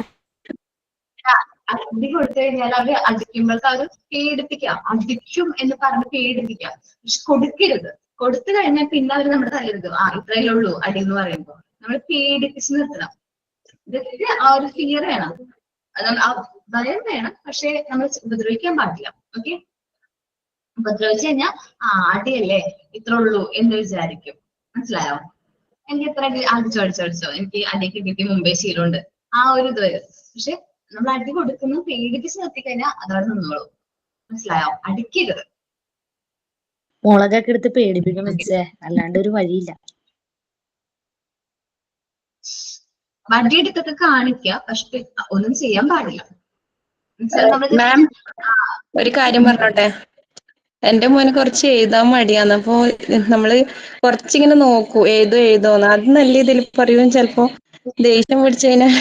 അടി കൊടുത്തു കഴിഞ്ഞാൽ അവര് അടിക്കുമ്പോഴത്തെ അവർ പേടിപ്പിക്കാം, അടിക്കും എന്ന് പറഞ്ഞ് പേടിപ്പിക്കാം. പക്ഷെ കൊടുക്കരുത്. കൊടുത്തു കഴിഞ്ഞാൽ പിന്നെ അവര് നമ്മുടെ തലയിലെടുക്കും, ഇത്രയേ ഉള്ളൂ അടി എന്ന് പറയുമ്പോൾ. നമ്മൾ പേടിപ്പിച്ച് നിർത്തണം. ഇതൊക്കെ ആ ഒരു ഫിയർ വേണം, ഭയം വേണം. പക്ഷെ നമ്മൾ ഉപദ്രവിക്കാൻ പാടില്ല. ഓക്കെ? ഉപദ്രവിച്ചു കഴിഞ്ഞാൽ അടിയല്ലേ, ഇത്ര ഉള്ളൂ എന്ന് വിചാരിക്കും. മനസ്സിലായോ? എനിക്ക് എത്ര അടിച്ചോ, എനിക്ക് അടി കിട്ടി മുമ്പേ ശീലമുണ്ട്, ആ ഒരു ഇത് വരും. പക്ഷെ നമ്മൾ അടി കൊടുക്കുന്നു പേടിപ്പിച്ച് നിർത്തിക്കഴിഞ്ഞാൽ അതവിടെ നിന്നോളൂ. മനസ്സിലായോ? അടിക്കരുത്. മുളകൊക്കെ എടുത്ത് പേടിപ്പിക്കും മിസ്സേ, അല്ലാണ്ട് ഒരു വഴിയില്ല. വടിയെടുത്തൊക്കെ കാണിക്കുക, പക്ഷെ ഒന്നും ചെയ്യാൻ പാടില്ല. മാം ഒരു കാര്യം പറഞ്ഞോട്ടെ? എന്റെ മോന് കുറച്ച് എഴുതാൻ മടിയാന്ന്. അപ്പൊ നമ്മള് കുറച്ചിങ്ങനെ നോക്കൂ എഴുതോന്ന്. അത് നല്ല ഇതിൽ പറയും. ചിലപ്പോ ദേഷ്യം പിടിച്ചു കഴിഞ്ഞാൽ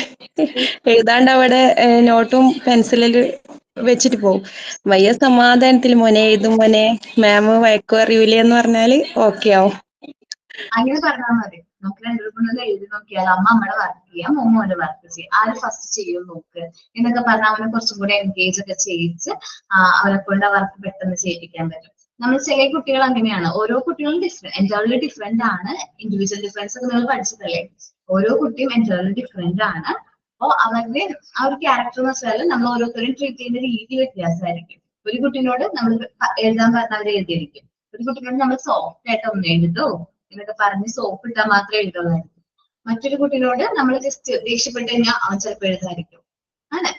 എഴുതാണ്ട് അവിടെ നോട്ടും പെൻസിലില് വെച്ചിട്ട് പോകും. വയ്യ സമാധാനത്തിൽ മോനെ എഴുതും മോനെ, മാം വഴക്കു അറിയൂലേ എന്ന് പറഞ്ഞാല് ഓക്കെ ആവും. അങ്ങനെ പറഞ്ഞാൽ മതി. നമുക്ക് രണ്ടുപേർക്കും എഴുതി നോക്കിയാൽ അമ്മയുടെ വർക്ക് ചെയ്യാം, മോമോന്റെ വർക്ക് ചെയ്യാം, ആര് ഫസ്റ്റ് ചെയ്യും നോക്ക് എന്നൊക്കെ പറഞ്ഞാൽ അവനെ കുറച്ചും കൂടെ എൻഗേജ് ഒക്കെ ചെയ്യിച്ച് അവരെ കൊണ്ട് ആ വർക്ക് പെട്ടെന്ന് ചെയ്യിപ്പിക്കാൻ പറ്റും. നമ്മൾ ചില കുട്ടികൾ അങ്ങനെയാണ്. ഓരോ കുട്ടികളും എൻറ്റയർലി ഡിഫറെന്റ് ആണ്. ഇൻഡിവിജ്വൽ ഡിഫറൻസ് ഒക്കെ നിങ്ങൾ പഠിച്ചതല്ലേ? ഓരോ കുട്ടിയും എൻറ്റയർലി ഡിഫറെന്റ് ആണ്. അപ്പോൾ അവരുടെ ആ ഒരു ക്യാരക്ടർ എന്ന് വെച്ചാൽ നമ്മൾ ഓരോരുത്തരും ട്രീറ്റ് ചെയ്യുന്ന രീതി വ്യത്യാസമായിരിക്കും. ഒരു കുട്ടീനോട് നമ്മൾ എഴുതാൻ പറഞ്ഞാൽ അവർ എഴുതിയിരിക്കും. ഒരു കുട്ടീനോട് നമ്മൾ സോഫ്റ്റ് ആയിട്ട് ഒന്ന് എഴുതോ എന്നൊക്കെ പറഞ്ഞ് സോപ്പ് ഇട്ടാൽ മാത്രമേ എഴുതുള്ളായിരിക്കും. മറ്റൊരു കുട്ടീനോട് നമ്മൾ ജസ്റ്റ് ദേഷ്യപ്പെട്ട് കഴിഞ്ഞാൽ അവൻ ചിലപ്പോൾ എഴുതായിരിക്കും. അങ്ങനെ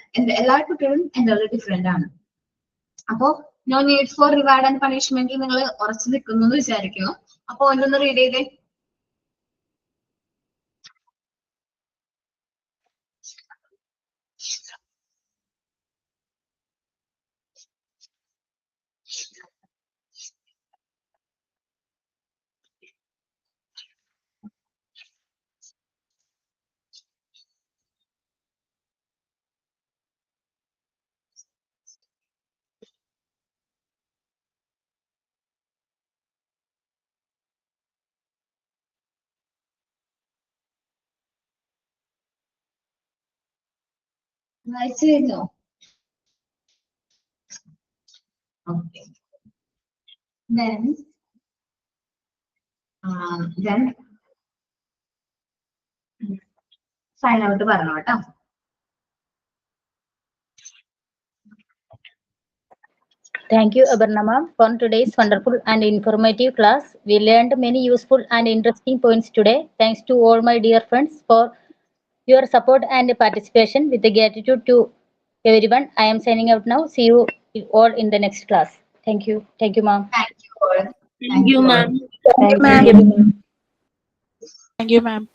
എല്ലാ കുട്ടികളും എൻറ്റയർലി ഡിഫറെന്റ് ആണ്. അപ്പോ no need for reward and punishment നിങ്ങൾ ഉറച്ചു നിൽക്കുന്നു എന്ന് വിചാരിക്കുന്നു. അപ്പൊ ഒന്നൊന്ന് റീഡ് ചെയ്തേ. വായിച്ചു കഴിഞ്ഞോ? ഓക്കെ. Then സൈൻ ഔട്ട് പറഞ്ഞു കേട്ടോ. Thank you, Abarna ma'am, for today's wonderful and informative class. We learned many useful and interesting points today. Thanks to all my dear friends for your support and participation. With the gratitude to everyone, I am signing out now. See you all in the next class. Thank you. Thank you, ma'am. Thank you all. Thank you, all. ma'am. Thank you. Thank you, ma'am.